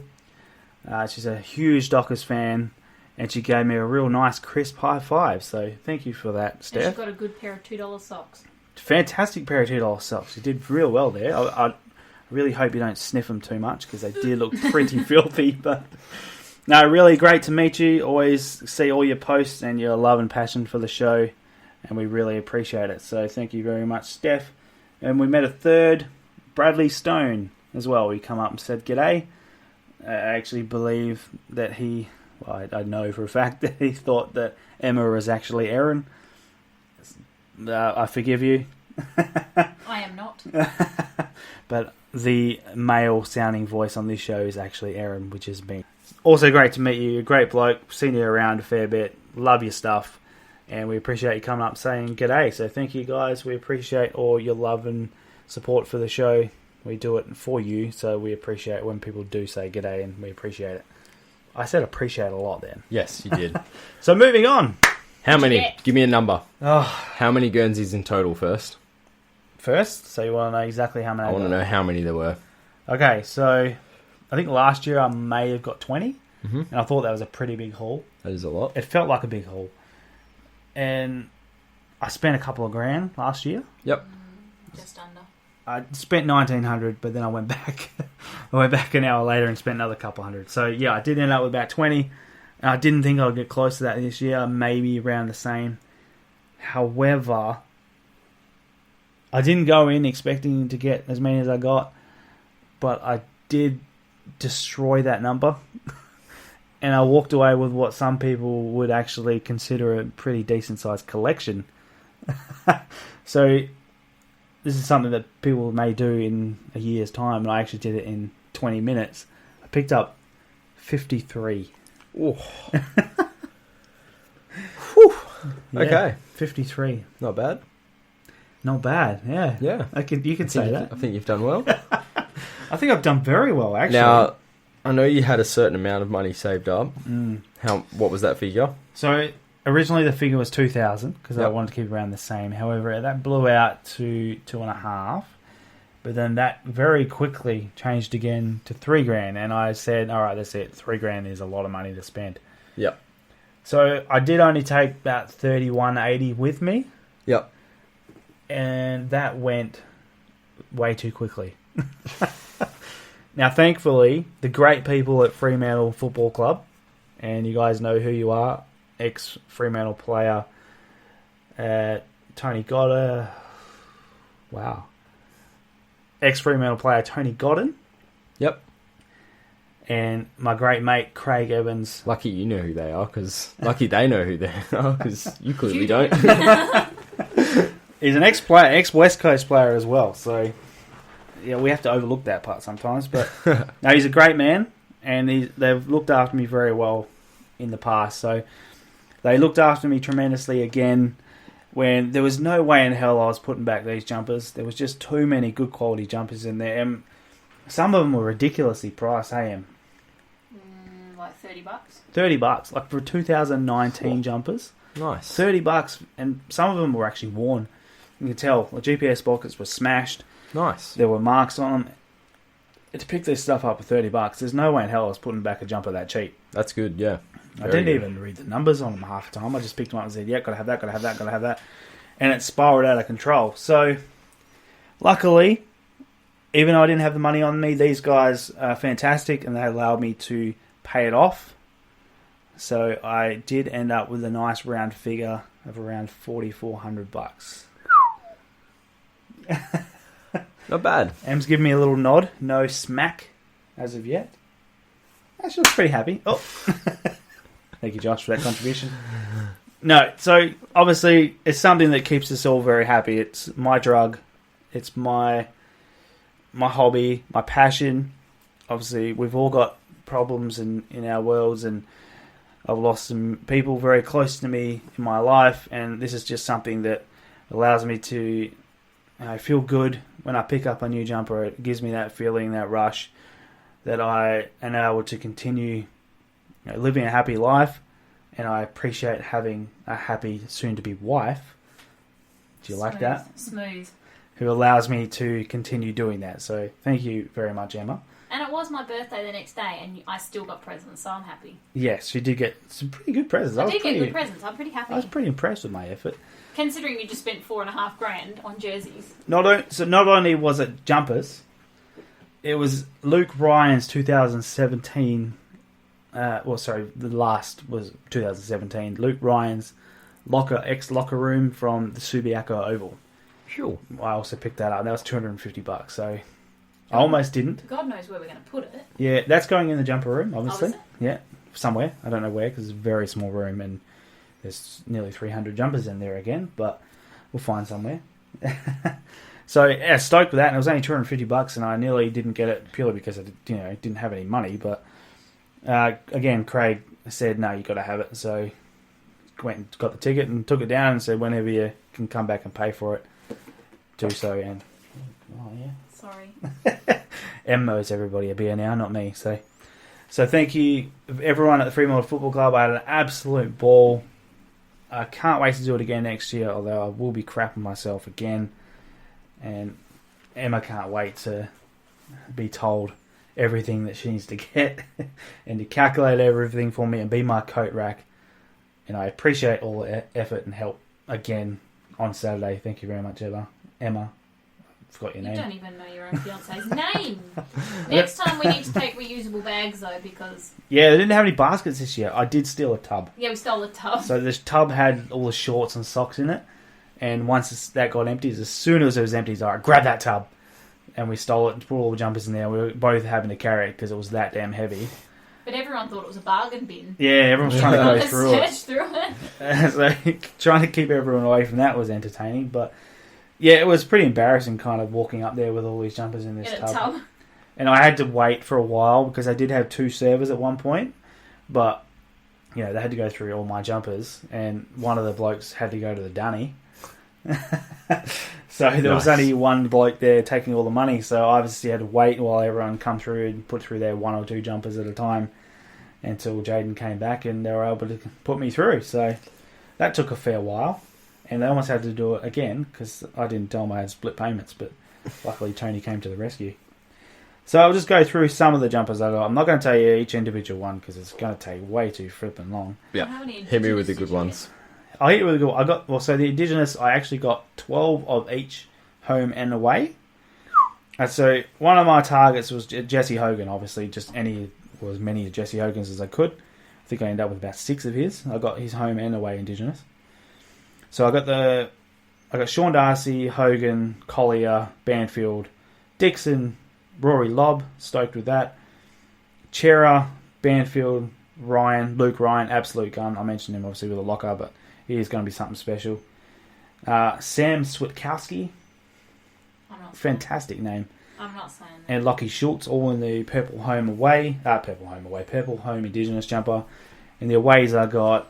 [SPEAKER 2] She's a huge Dockers fan, and she gave me a real nice, crisp high five. So thank you for that, Steph.
[SPEAKER 5] And she got a good pair of $2 socks.
[SPEAKER 2] Fantastic pair of $2 socks. You did real well there. I really hope you don't sniff them too much because they did look pretty filthy. But no, really great to meet you. Always see all your posts and your love and passion for the show, and we really appreciate it. So thank you very much, Steph. And we met a third, Bradley Stone, as well. He come up and said g'day. I actually believe that I know for a fact that he thought that Emma was actually Erin. I forgive you.
[SPEAKER 5] I am not.
[SPEAKER 2] But the male-sounding voice on this show is actually Erin, which is me. Also great to meet you. You're a great bloke. Seen you around a fair bit. Love your stuff. And we appreciate you coming up saying g'day. So thank you, guys. We appreciate all your love and support for the show. We do it for you, so we appreciate when people do say g'day, and we appreciate it. I said appreciate a lot then.
[SPEAKER 3] Yes, you did.
[SPEAKER 2] So moving on.
[SPEAKER 3] How many? Give me a number.
[SPEAKER 2] Oh,
[SPEAKER 3] How many Guernseys in total first?
[SPEAKER 2] first, so you want to know exactly how many?
[SPEAKER 3] I want to know how many there were.
[SPEAKER 2] Okay, so I think last year I may have got 20, and I thought that was a pretty big haul.
[SPEAKER 3] That is a lot.
[SPEAKER 2] It felt like a big haul. And I spent a couple of grand last year.
[SPEAKER 3] Yep.
[SPEAKER 5] Just under.
[SPEAKER 2] I spent 1,900, but then I went back. I went back an hour later and spent another couple hundred. So yeah, I did end up with about 20. And I didn't think I'd get close to that this year, maybe around the same. However, I didn't go in expecting to get as many as I got, but I did destroy that number. And I walked away with what some people would actually consider a pretty decent-sized collection. So this is something that people may do in a year's time, and I actually did it in 20 minutes. I picked up 53.
[SPEAKER 3] Oh.
[SPEAKER 2] Yeah,
[SPEAKER 3] Okay.
[SPEAKER 2] 53.
[SPEAKER 3] Not bad.
[SPEAKER 2] Not bad, yeah.
[SPEAKER 3] Yeah.
[SPEAKER 2] You can say that.
[SPEAKER 3] I think you've done well.
[SPEAKER 2] I think I've done very well, actually.
[SPEAKER 3] Now, I know you had a certain amount of money saved up. What was that figure?
[SPEAKER 2] So originally the figure was 2,000 because I
[SPEAKER 3] Yep.
[SPEAKER 2] wanted to keep it around the same. However, that blew out to 2.5. But then that very quickly changed again to 3 grand, and I said, "All right, that's it. 3 grand is a lot of money to spend."
[SPEAKER 3] Yep.
[SPEAKER 2] So I did only take about 31.80 with me,
[SPEAKER 3] Yep.
[SPEAKER 2] and that went way too quickly. Now, thankfully, the great people at Fremantle Football Club, and you guys know who you are, ex-Fremantle player Tony Godden. Wow. Ex-Fremantle player Tony Godden.
[SPEAKER 3] Yep.
[SPEAKER 2] And my great mate Craig Evans.
[SPEAKER 3] Lucky you know who they are, because lucky they know who they are, because you clearly don't.
[SPEAKER 2] He's an ex-player, ex-West Coast player as well, so yeah, we have to overlook that part sometimes. But no, he's a great man, and they've looked after me very well in the past. So they looked after me tremendously again when there was no way in hell I was putting back these jumpers. There was just too many good quality jumpers in there, and some of them were ridiculously priced. Hey,
[SPEAKER 5] Like $30.
[SPEAKER 2] $30, like for 2019 jumpers.
[SPEAKER 3] Nice.
[SPEAKER 2] $30, and some of them were actually worn. You can tell the GPS pockets were smashed.
[SPEAKER 3] Nice.
[SPEAKER 2] There were marks on them. To pick this stuff up for $30, there's no way in hell I was putting back a jumper that cheap.
[SPEAKER 3] That's good, yeah.
[SPEAKER 2] I didn't even read the numbers on them half the time. I just picked them up and said, yeah, gotta have that, gotta have that, gotta have that. And it spiraled out of control. So, luckily, even though I didn't have the money on me, these guys are fantastic and they allowed me to pay it off. So I did end up with a nice round figure of around $4,400.
[SPEAKER 3] Not bad.
[SPEAKER 2] Em's giving me a little nod. No smack as of yet. She looks pretty happy. Oh, thank you, Josh, for that contribution. No, so obviously it's something that keeps us all very happy. It's my drug. It's my hobby, my passion. Obviously, we've all got problems in our worlds, and I've lost some people very close to me in my life, and this is just something that allows me to feel good when I pick up a new jumper. It gives me that feeling, that rush, that I am able to continue living a happy life, and I appreciate having a happy soon-to-be wife. Do you like that?
[SPEAKER 5] Smooth.
[SPEAKER 2] Who allows me to continue doing that. So thank you very much, Emma.
[SPEAKER 5] And it was my birthday the next day, and I still got presents, so I'm happy.
[SPEAKER 2] Yes, you did get some pretty good presents.
[SPEAKER 5] I did get good presents. I'm pretty happy.
[SPEAKER 2] I was pretty impressed with my effort.
[SPEAKER 5] Considering you just spent $4,500 on jerseys.
[SPEAKER 2] Not only was it jumpers, it was Luke Ryan's 2017. The last was 2017. Luke Ryan's ex-locker room from the Subiaco Oval.
[SPEAKER 3] Sure.
[SPEAKER 2] I also picked that up. That was $250. So I almost didn't.
[SPEAKER 5] God knows where we're going to put it.
[SPEAKER 2] Yeah, that's going in the jumper room, obviously.
[SPEAKER 5] Oh, is it?
[SPEAKER 2] Yeah, somewhere. I don't know where because it's a very small room and there's nearly 300 jumpers in there again, but we'll find somewhere. So, yeah, stoked with that, and it was only $250, and I nearly didn't get it purely because I didn't have any money, but again, Craig said, no, you got to have it, so went and got the ticket and took it down and said, whenever you can come back and pay for it, do so, and oh, yeah.
[SPEAKER 5] Sorry.
[SPEAKER 2] Em owes everybody a beer now, not me, so thank you, everyone at the Fremantle Football Club. I had an absolute ball. I can't wait to do it again next year, although I will be crapping myself again. And Emma can't wait to be told everything that she needs to get and to calculate everything for me and be my coat rack. And I appreciate all the effort and help again on Saturday. Thank you very much, Emma. I forgot your name.
[SPEAKER 5] You don't even know your own fiance's name. Next time we need to take reusable bags, though, because...
[SPEAKER 2] Yeah, they didn't have any baskets this year. I did steal a tub.
[SPEAKER 5] Yeah, we stole a tub.
[SPEAKER 2] So this tub had all the shorts and socks in it. And once that got empty, as soon as it was empty, I grab that tub. And we stole it and put all the jumpers in there. We were both having to carry it because it was that damn heavy.
[SPEAKER 5] But everyone thought it was a bargain bin.
[SPEAKER 2] Yeah, everyone was trying to go through it.
[SPEAKER 5] Through it.
[SPEAKER 2] So trying to keep everyone away from that was entertaining. But yeah, it was pretty embarrassing kind of walking up there with all these jumpers in this tub. And I had to wait for a while because I did have 2 servers at one point. But, they had to go through all my jumpers. And one of the blokes had to go to the dunny. So there was only one bloke there taking all the money, so I obviously had to wait while everyone come through and put through their 1 or 2 jumpers at a time until Jaden came back and they were able to put me through. So that took a fair while, and they almost had to do it again because I didn't tell them I had split payments, but luckily Tony came to the rescue. So I'll just go through some of the jumpers I got. I'm not going to tell you each individual one because it's going to take way too flipping long.
[SPEAKER 3] Yeah, hit me with the good ones.
[SPEAKER 2] I'll hit you with a good one. So the Indigenous, I actually got 12 of each, home and away. And so one of my targets was Jesse Hogan, obviously, just as many Jesse Hogans as I could. I think I ended up with about 6 of his. I got his home and away Indigenous. So I got Sean Darcy, Hogan, Collier, Banfield, Dixon, Rory Lobb, stoked with that. Chera, Banfield, Luke Ryan, absolute gun. I mentioned him obviously with a locker, but he is going to be something special. Sam Switkowski, fantastic name.
[SPEAKER 5] I'm not saying that.
[SPEAKER 2] And Lockie Schultz, all in the purple home Indigenous jumper. In the aways I got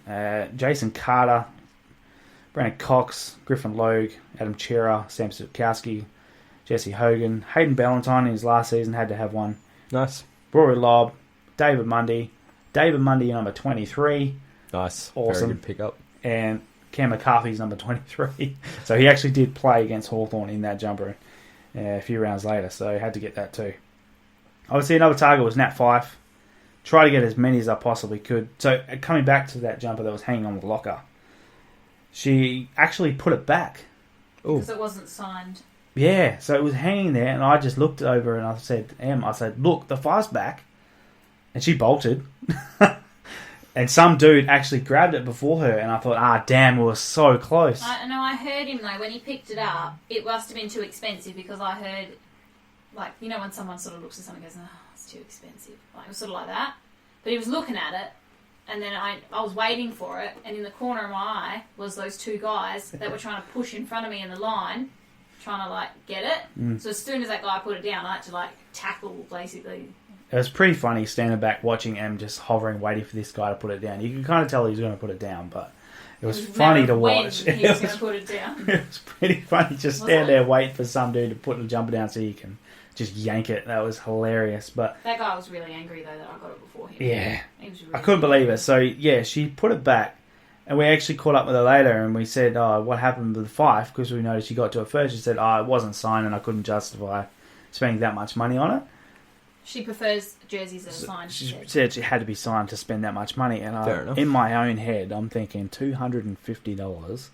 [SPEAKER 2] Jason Carter, Brandon Cox, Griffin Logue, Adam Chera, Sam Switkowski, Jesse Hogan, Hayden Ballantyne in his last season had to have one.
[SPEAKER 3] Nice.
[SPEAKER 2] Rory Lobb, David Mundy, number 23.
[SPEAKER 3] Nice.
[SPEAKER 2] Awesome.
[SPEAKER 3] Very good pickup.
[SPEAKER 2] And Cam McCarthy's number 23. So he actually did play against Hawthorn in that jumper a few rounds later, so I had to get that too. Obviously another target was Nat Fyfe. Try to get as many as I possibly could. So coming back to that jumper that was hanging on the locker, she actually put it back.
[SPEAKER 5] Because it wasn't signed.
[SPEAKER 2] Yeah, so it was hanging there, and I just looked over and I said, look, the Fyfe's back. And she bolted. And some dude actually grabbed it before her, and I thought, damn, we were so close.
[SPEAKER 5] I heard him, though, when he picked it up, it must have been too expensive, because I heard, when someone sort of looks at something and goes, it's too expensive. It was sort of like that. But he was looking at it, and then I was waiting for it, and in the corner of my eye was those 2 guys that were trying to push in front of me in the line, trying to, get it. So as soon as that guy put it down, I had to, tackle, basically.
[SPEAKER 2] It was pretty funny standing back watching Em just hovering, waiting for this guy to put it down. You can kind of tell he was going to put it down, but it was funny to watch.
[SPEAKER 5] He was going to put it down.
[SPEAKER 2] It was pretty funny just stand there waiting for some dude to put the jumper down so you can just yank it. That was hilarious. But
[SPEAKER 5] that guy was really angry though that I got it before him.
[SPEAKER 2] Yeah,
[SPEAKER 5] he was really
[SPEAKER 2] I couldn't believe it. So yeah, she put it back, and we actually caught up with her later, and we said, "Oh, what happened with the Fyfe?" Because we noticed she got to it first. She said, "Oh, it wasn't signed, and I couldn't justify spending that much money on it."
[SPEAKER 5] She prefers jerseys that are signed.
[SPEAKER 2] She said she had to be signed to spend that much money, and in my own head, I'm thinking $250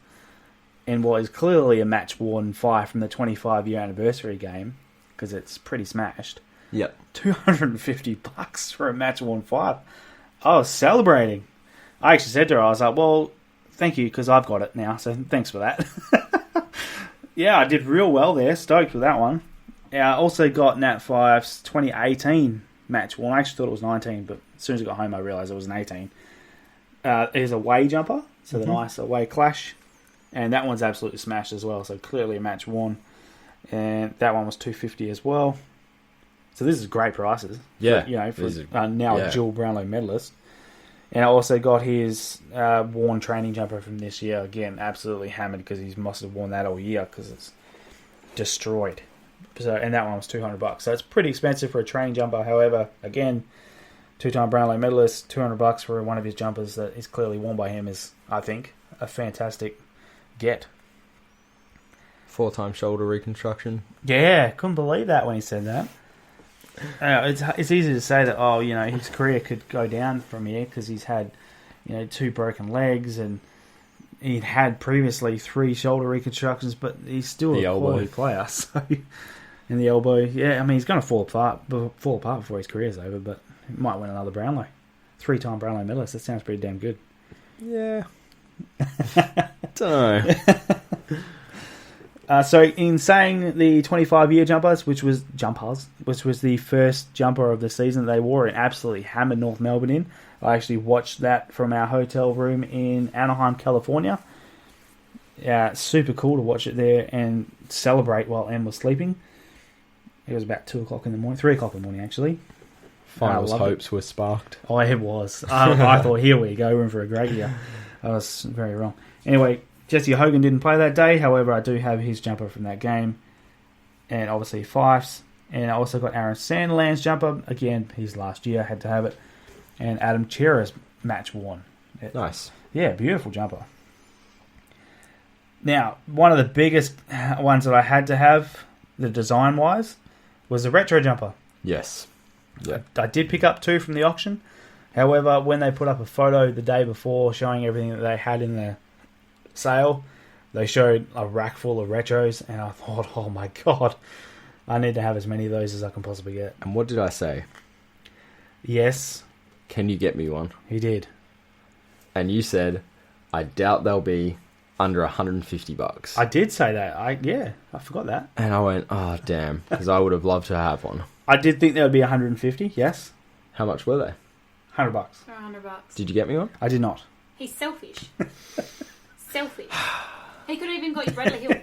[SPEAKER 2] in what is clearly a match-worn Fyfe from the 25-year anniversary game, because it's pretty smashed.
[SPEAKER 3] Yep.
[SPEAKER 2] $250 for a match-worn Fyfe. I was celebrating. I actually said to her, I was like, well, thank you, because I've got it now, so thanks for that. Yeah, I did real well there. Stoked with that one. I also got Nat Fyfe's 2018 match worn. I actually thought it was 19, but as soon as I got home, I realised it was an 18. Here's a away jumper, so the nice away clash. And that one's absolutely smashed as well, so clearly a match worn. And that one was $250 as well. So this is great prices.
[SPEAKER 3] Yeah.
[SPEAKER 2] For a dual Brownlow medalist. And I also got his worn training jumper from this year. Again, absolutely hammered because he must have worn that all year because it's destroyed. So, and that one was $200. So it's pretty expensive for a training jumper. However, again, 2-time Brownlow medalist, $200 for one of his jumpers that is clearly worn by him is, I think, a fantastic get.
[SPEAKER 3] 4-time shoulder reconstruction.
[SPEAKER 2] Yeah, couldn't believe that when he said that. It's easy to say that, his career could go down from here because he's had, 2 broken legs and he'd had previously 3 shoulder reconstructions, but he's still a quality player. So, in the elbow, he's going to fall apart before his career's over, but he might win another Brownlow. 3-time Brownlow medalist. That sounds pretty damn good.
[SPEAKER 3] Yeah. Don't know.
[SPEAKER 2] So in saying the 25-year jumpers, which was the first jumper of the season they wore and absolutely hammered North Melbourne in. I actually watched that from our hotel room in Anaheim, California. Yeah, super cool to watch it there and celebrate while Em was sleeping. It was about 2 o'clock in the morning, 3 o'clock in the morning actually.
[SPEAKER 3] Finals hopes were sparked.
[SPEAKER 2] Oh, it was. I thought, here we go, room for a great year. I was very wrong. Anyway, Jesse Hogan didn't play that day. However, I do have his jumper from that game. And obviously Fyfe's. And I also got Aaron Sandland's jumper. Again, his last year. I had to have it. And Adam Chera's match worn.
[SPEAKER 3] Nice.
[SPEAKER 2] Yeah, beautiful jumper. Now, one of the biggest ones that I had to have, the design-wise, was the retro jumper.
[SPEAKER 3] Yes. Yeah.
[SPEAKER 2] I did pick up 2 from the auction. However, when they put up a photo the day before showing everything that they had in the sale, they showed a rack full of retros, and I thought, oh my god, I need to have as many of those as I can possibly get.
[SPEAKER 3] And what did I say?
[SPEAKER 2] Yes.
[SPEAKER 3] Can you get me one?
[SPEAKER 2] He did.
[SPEAKER 3] And you said, I doubt they'll be under $150.
[SPEAKER 2] I did say that. I forgot that.
[SPEAKER 3] And I went, oh damn, because I would have loved to have one.
[SPEAKER 2] I did think there would be 150. Yes.
[SPEAKER 3] How much were they?
[SPEAKER 2] $100.
[SPEAKER 5] For $100.
[SPEAKER 3] Did you get me one?
[SPEAKER 2] I did not.
[SPEAKER 5] He's selfish. Selfish. He could have even got you Bradley Hill.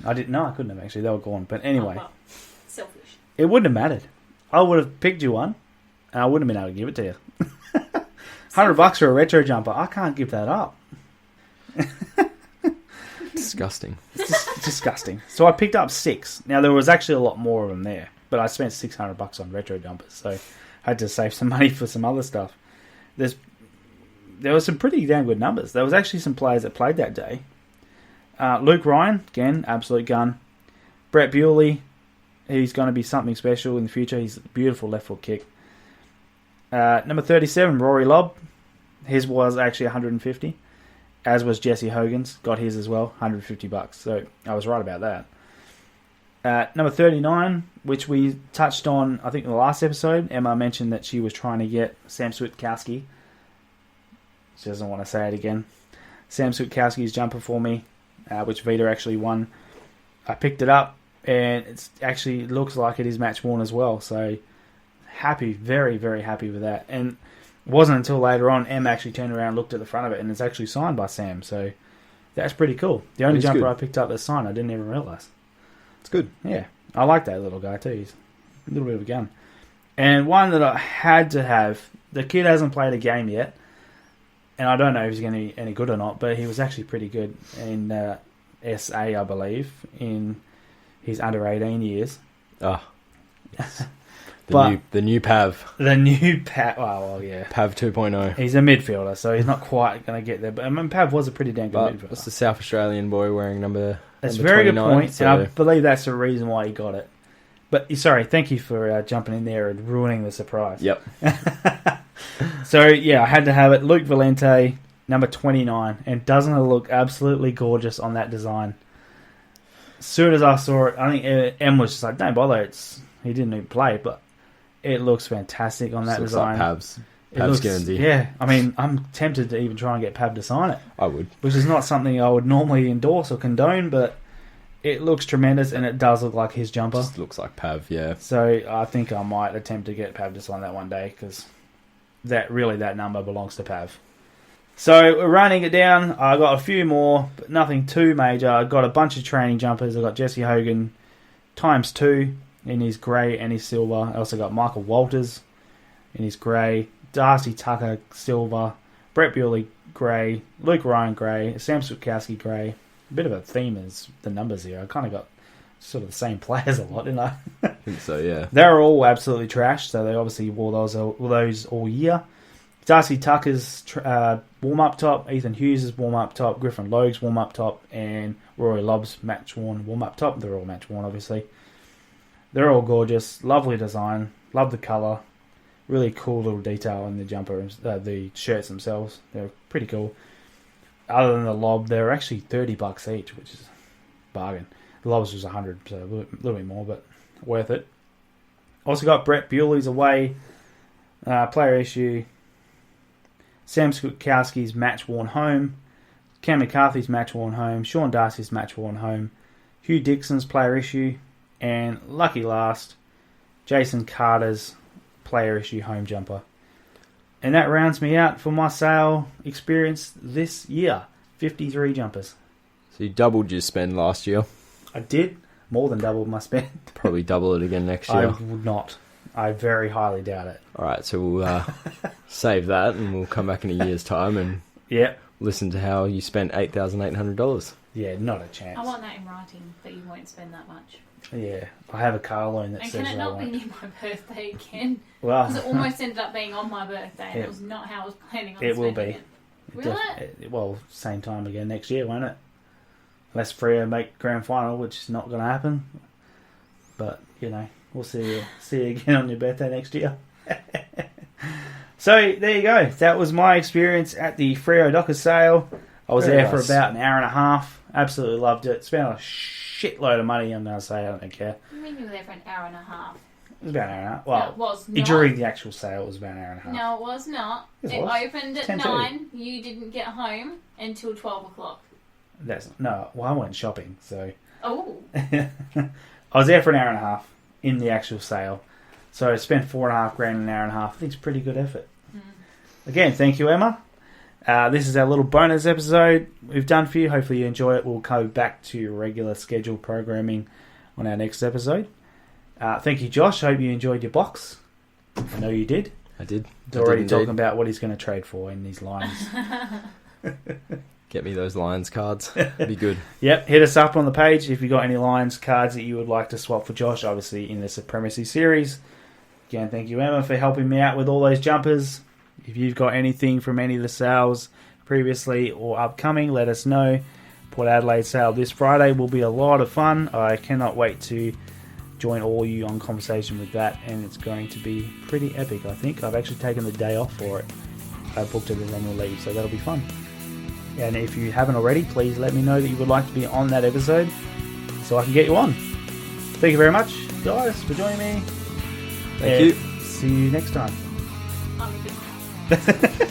[SPEAKER 2] I didn't. No, I couldn't have actually. They were gone. But anyway,
[SPEAKER 5] well, selfish.
[SPEAKER 2] It wouldn't have mattered. I would have picked you one, and I wouldn't have been able to give it to you. $100 for a retro jumper. I can't give that up.
[SPEAKER 3] Disgusting.
[SPEAKER 2] It's disgusting. So I picked up 6. Now there was actually a lot more of them there, but I spent $600 on retro jumpers, so I had to save some money for some other stuff. There were some pretty damn good numbers. There was actually some players that played that day. Luke Ryan, again, absolute gun. Brett Bewley, he's going to be something special in the future. He's a beautiful left foot kick. Number 37, Rory Lobb. His was actually $150, as was Jesse Hogan's. Got his as well, $150. So I was right about that. Number 39, which we touched on, I think in the last episode, Emma mentioned that she was trying to get Sam Switkowski. She doesn't want to say it again. Sam Switkowski's jumper for me, which Vita actually won. I picked it up, and it actually looks like it is match worn as well. So happy, very, very happy with that. And it wasn't until later on Em actually turned around and looked at the front of it, and it's actually signed by Sam. So that's pretty cool. The only jumper good. I picked up that's signed, I didn't even realise.
[SPEAKER 3] It's good.
[SPEAKER 2] Yeah, I like that little guy too. He's a little bit of a gun. And one that I had to have, the kid hasn't played a game yet, and I don't know if he's going to be any good or not, but he was actually pretty good in SA, I believe, in his under 18 years.
[SPEAKER 3] Oh, yes. The new Pav.
[SPEAKER 2] The new Pav. Well, yeah.
[SPEAKER 3] Pav 2.0.
[SPEAKER 2] He's a midfielder, so he's not quite going to get there. But I mean, Pav was a pretty damn good midfielder.
[SPEAKER 3] What's the South Australian boy wearing number?
[SPEAKER 2] That's a
[SPEAKER 3] number
[SPEAKER 2] very
[SPEAKER 3] 29,
[SPEAKER 2] good point,
[SPEAKER 3] so...
[SPEAKER 2] and I believe that's the reason why he got it. But sorry, thank you for jumping in there and ruining the surprise.
[SPEAKER 3] Yep.
[SPEAKER 2] So yeah, I had to have it. Luke Valente, number 29, and doesn't it look absolutely gorgeous on that design? As soon as I saw it, I think Em was just like, "Don't bother, he didn't even play," but it looks fantastic on that design.
[SPEAKER 3] Like Pav's Guernsey.
[SPEAKER 2] Yeah, I mean, I'm tempted to even try and get Pav to sign it.
[SPEAKER 3] I would,
[SPEAKER 2] which is not something I would normally endorse or condone, but it looks tremendous, and it does look like his jumper.
[SPEAKER 3] Just looks like Pav, yeah.
[SPEAKER 2] So I think I might attempt to get Pav to sign that one day, because that number belongs to Pav. So we're running it down. I got a few more, but nothing too major. I got a bunch of training jumpers. I got Jesse Hogan ×2 in his grey and his silver. I also got Michael Walters in his grey, Darcy Tucker silver, Brett Bewley grey, Luke Ryan grey, Sam Switkowski grey. A bit of a theme is the numbers here. I kind of got sort of the same players a lot, didn't I?
[SPEAKER 3] I think so, yeah.
[SPEAKER 2] They were all absolutely trashed, so they obviously wore those all year. Darcy Tucker's warm-up top, Ethan Hughes' warm-up top, Griffin Logue's warm-up top, and Rory Lobb's match-worn warm-up top. They're all match-worn, obviously. They're all gorgeous. Lovely design. Love the colour. Really cool little detail in the jumper, the shirts themselves. They're pretty cool. Other than the lob, they're actually $30 each, which is a bargain. The lobs was $100, so a little bit more, but worth it. Also got Brett Bewley's away player issue, Sam Switkowski's match-worn home, Cam McCarthy's match-worn home, Sean Darcy's match-worn home, Hugh Dixon's player issue, and lucky last, Jason Carter's player issue home jumper. And that rounds me out for my sale experience this year. 53 jumpers.
[SPEAKER 3] So you doubled your spend last year.
[SPEAKER 2] I did. More than doubled my spend.
[SPEAKER 3] Probably double it again next year.
[SPEAKER 2] I would not. I very highly doubt it.
[SPEAKER 3] Alright, so we'll save that and we'll come back in a year's time and listen to how you spent $8,800.
[SPEAKER 2] Yeah, not a chance.
[SPEAKER 5] I want that in writing, that you won't spend that much.
[SPEAKER 2] Yeah, I have a car loan that
[SPEAKER 5] and
[SPEAKER 2] says
[SPEAKER 5] can it not be near my birthday again?
[SPEAKER 2] Well,
[SPEAKER 5] because it almost ended up being on my birthday, and it was not how I was planning on
[SPEAKER 2] it
[SPEAKER 5] spending
[SPEAKER 2] will be.
[SPEAKER 5] it. Will it?
[SPEAKER 2] Well, same time again next year, won't it? Unless Freo make grand final, which is not going to happen. But we'll see you again on your birthday next year. So there you go. That was my experience at the Freo Dockers sale. I was there for about an hour and a half. Absolutely loved it. Spent a shitload of money. I'm going to say I don't care.
[SPEAKER 5] I mean, you were there for an hour and a half.
[SPEAKER 2] It was about an hour and a half. Well,
[SPEAKER 5] no, it was not.
[SPEAKER 2] During the actual sale, it was about an hour and a half.
[SPEAKER 5] No, it was not. It opened at 9. You didn't get home until 12 o'clock.
[SPEAKER 2] I went shopping, so...
[SPEAKER 5] Oh.
[SPEAKER 2] I was there for an hour and a half in the actual sale. So I spent $4.5 in an hour and a half. I think it's a pretty good effort. Again, thank you, Emma. This is our little bonus episode we've done for you. Hopefully you enjoy it. We'll go back to regular scheduled programming on our next episode. Thank you, Josh. Hope you enjoyed your box. I know you did.
[SPEAKER 3] I did.
[SPEAKER 2] He's already talking about what he's going to trade for in these lines.
[SPEAKER 3] Get me those Lions cards. It'd be good.
[SPEAKER 2] Yep, hit us up on the page if you've got any Lions cards that you would like to swap for Josh, obviously in the Supremacy series. Again, thank you, Emma, for helping me out with all those jumpers. If you've got anything from any of the sales previously or upcoming, let us know. Port Adelaide sale this Friday will be a lot of fun. I cannot wait to join all you on conversation with that, and it's going to be pretty epic, I think. I've actually taken the day off for it. I booked it as annual leave, so that'll be fun. And if you haven't already, please let me know that you would like to be on that episode so I can get you on. Thank you very much, guys, for joining me.
[SPEAKER 3] Thank you.
[SPEAKER 2] See you next time.
[SPEAKER 5] I'm good.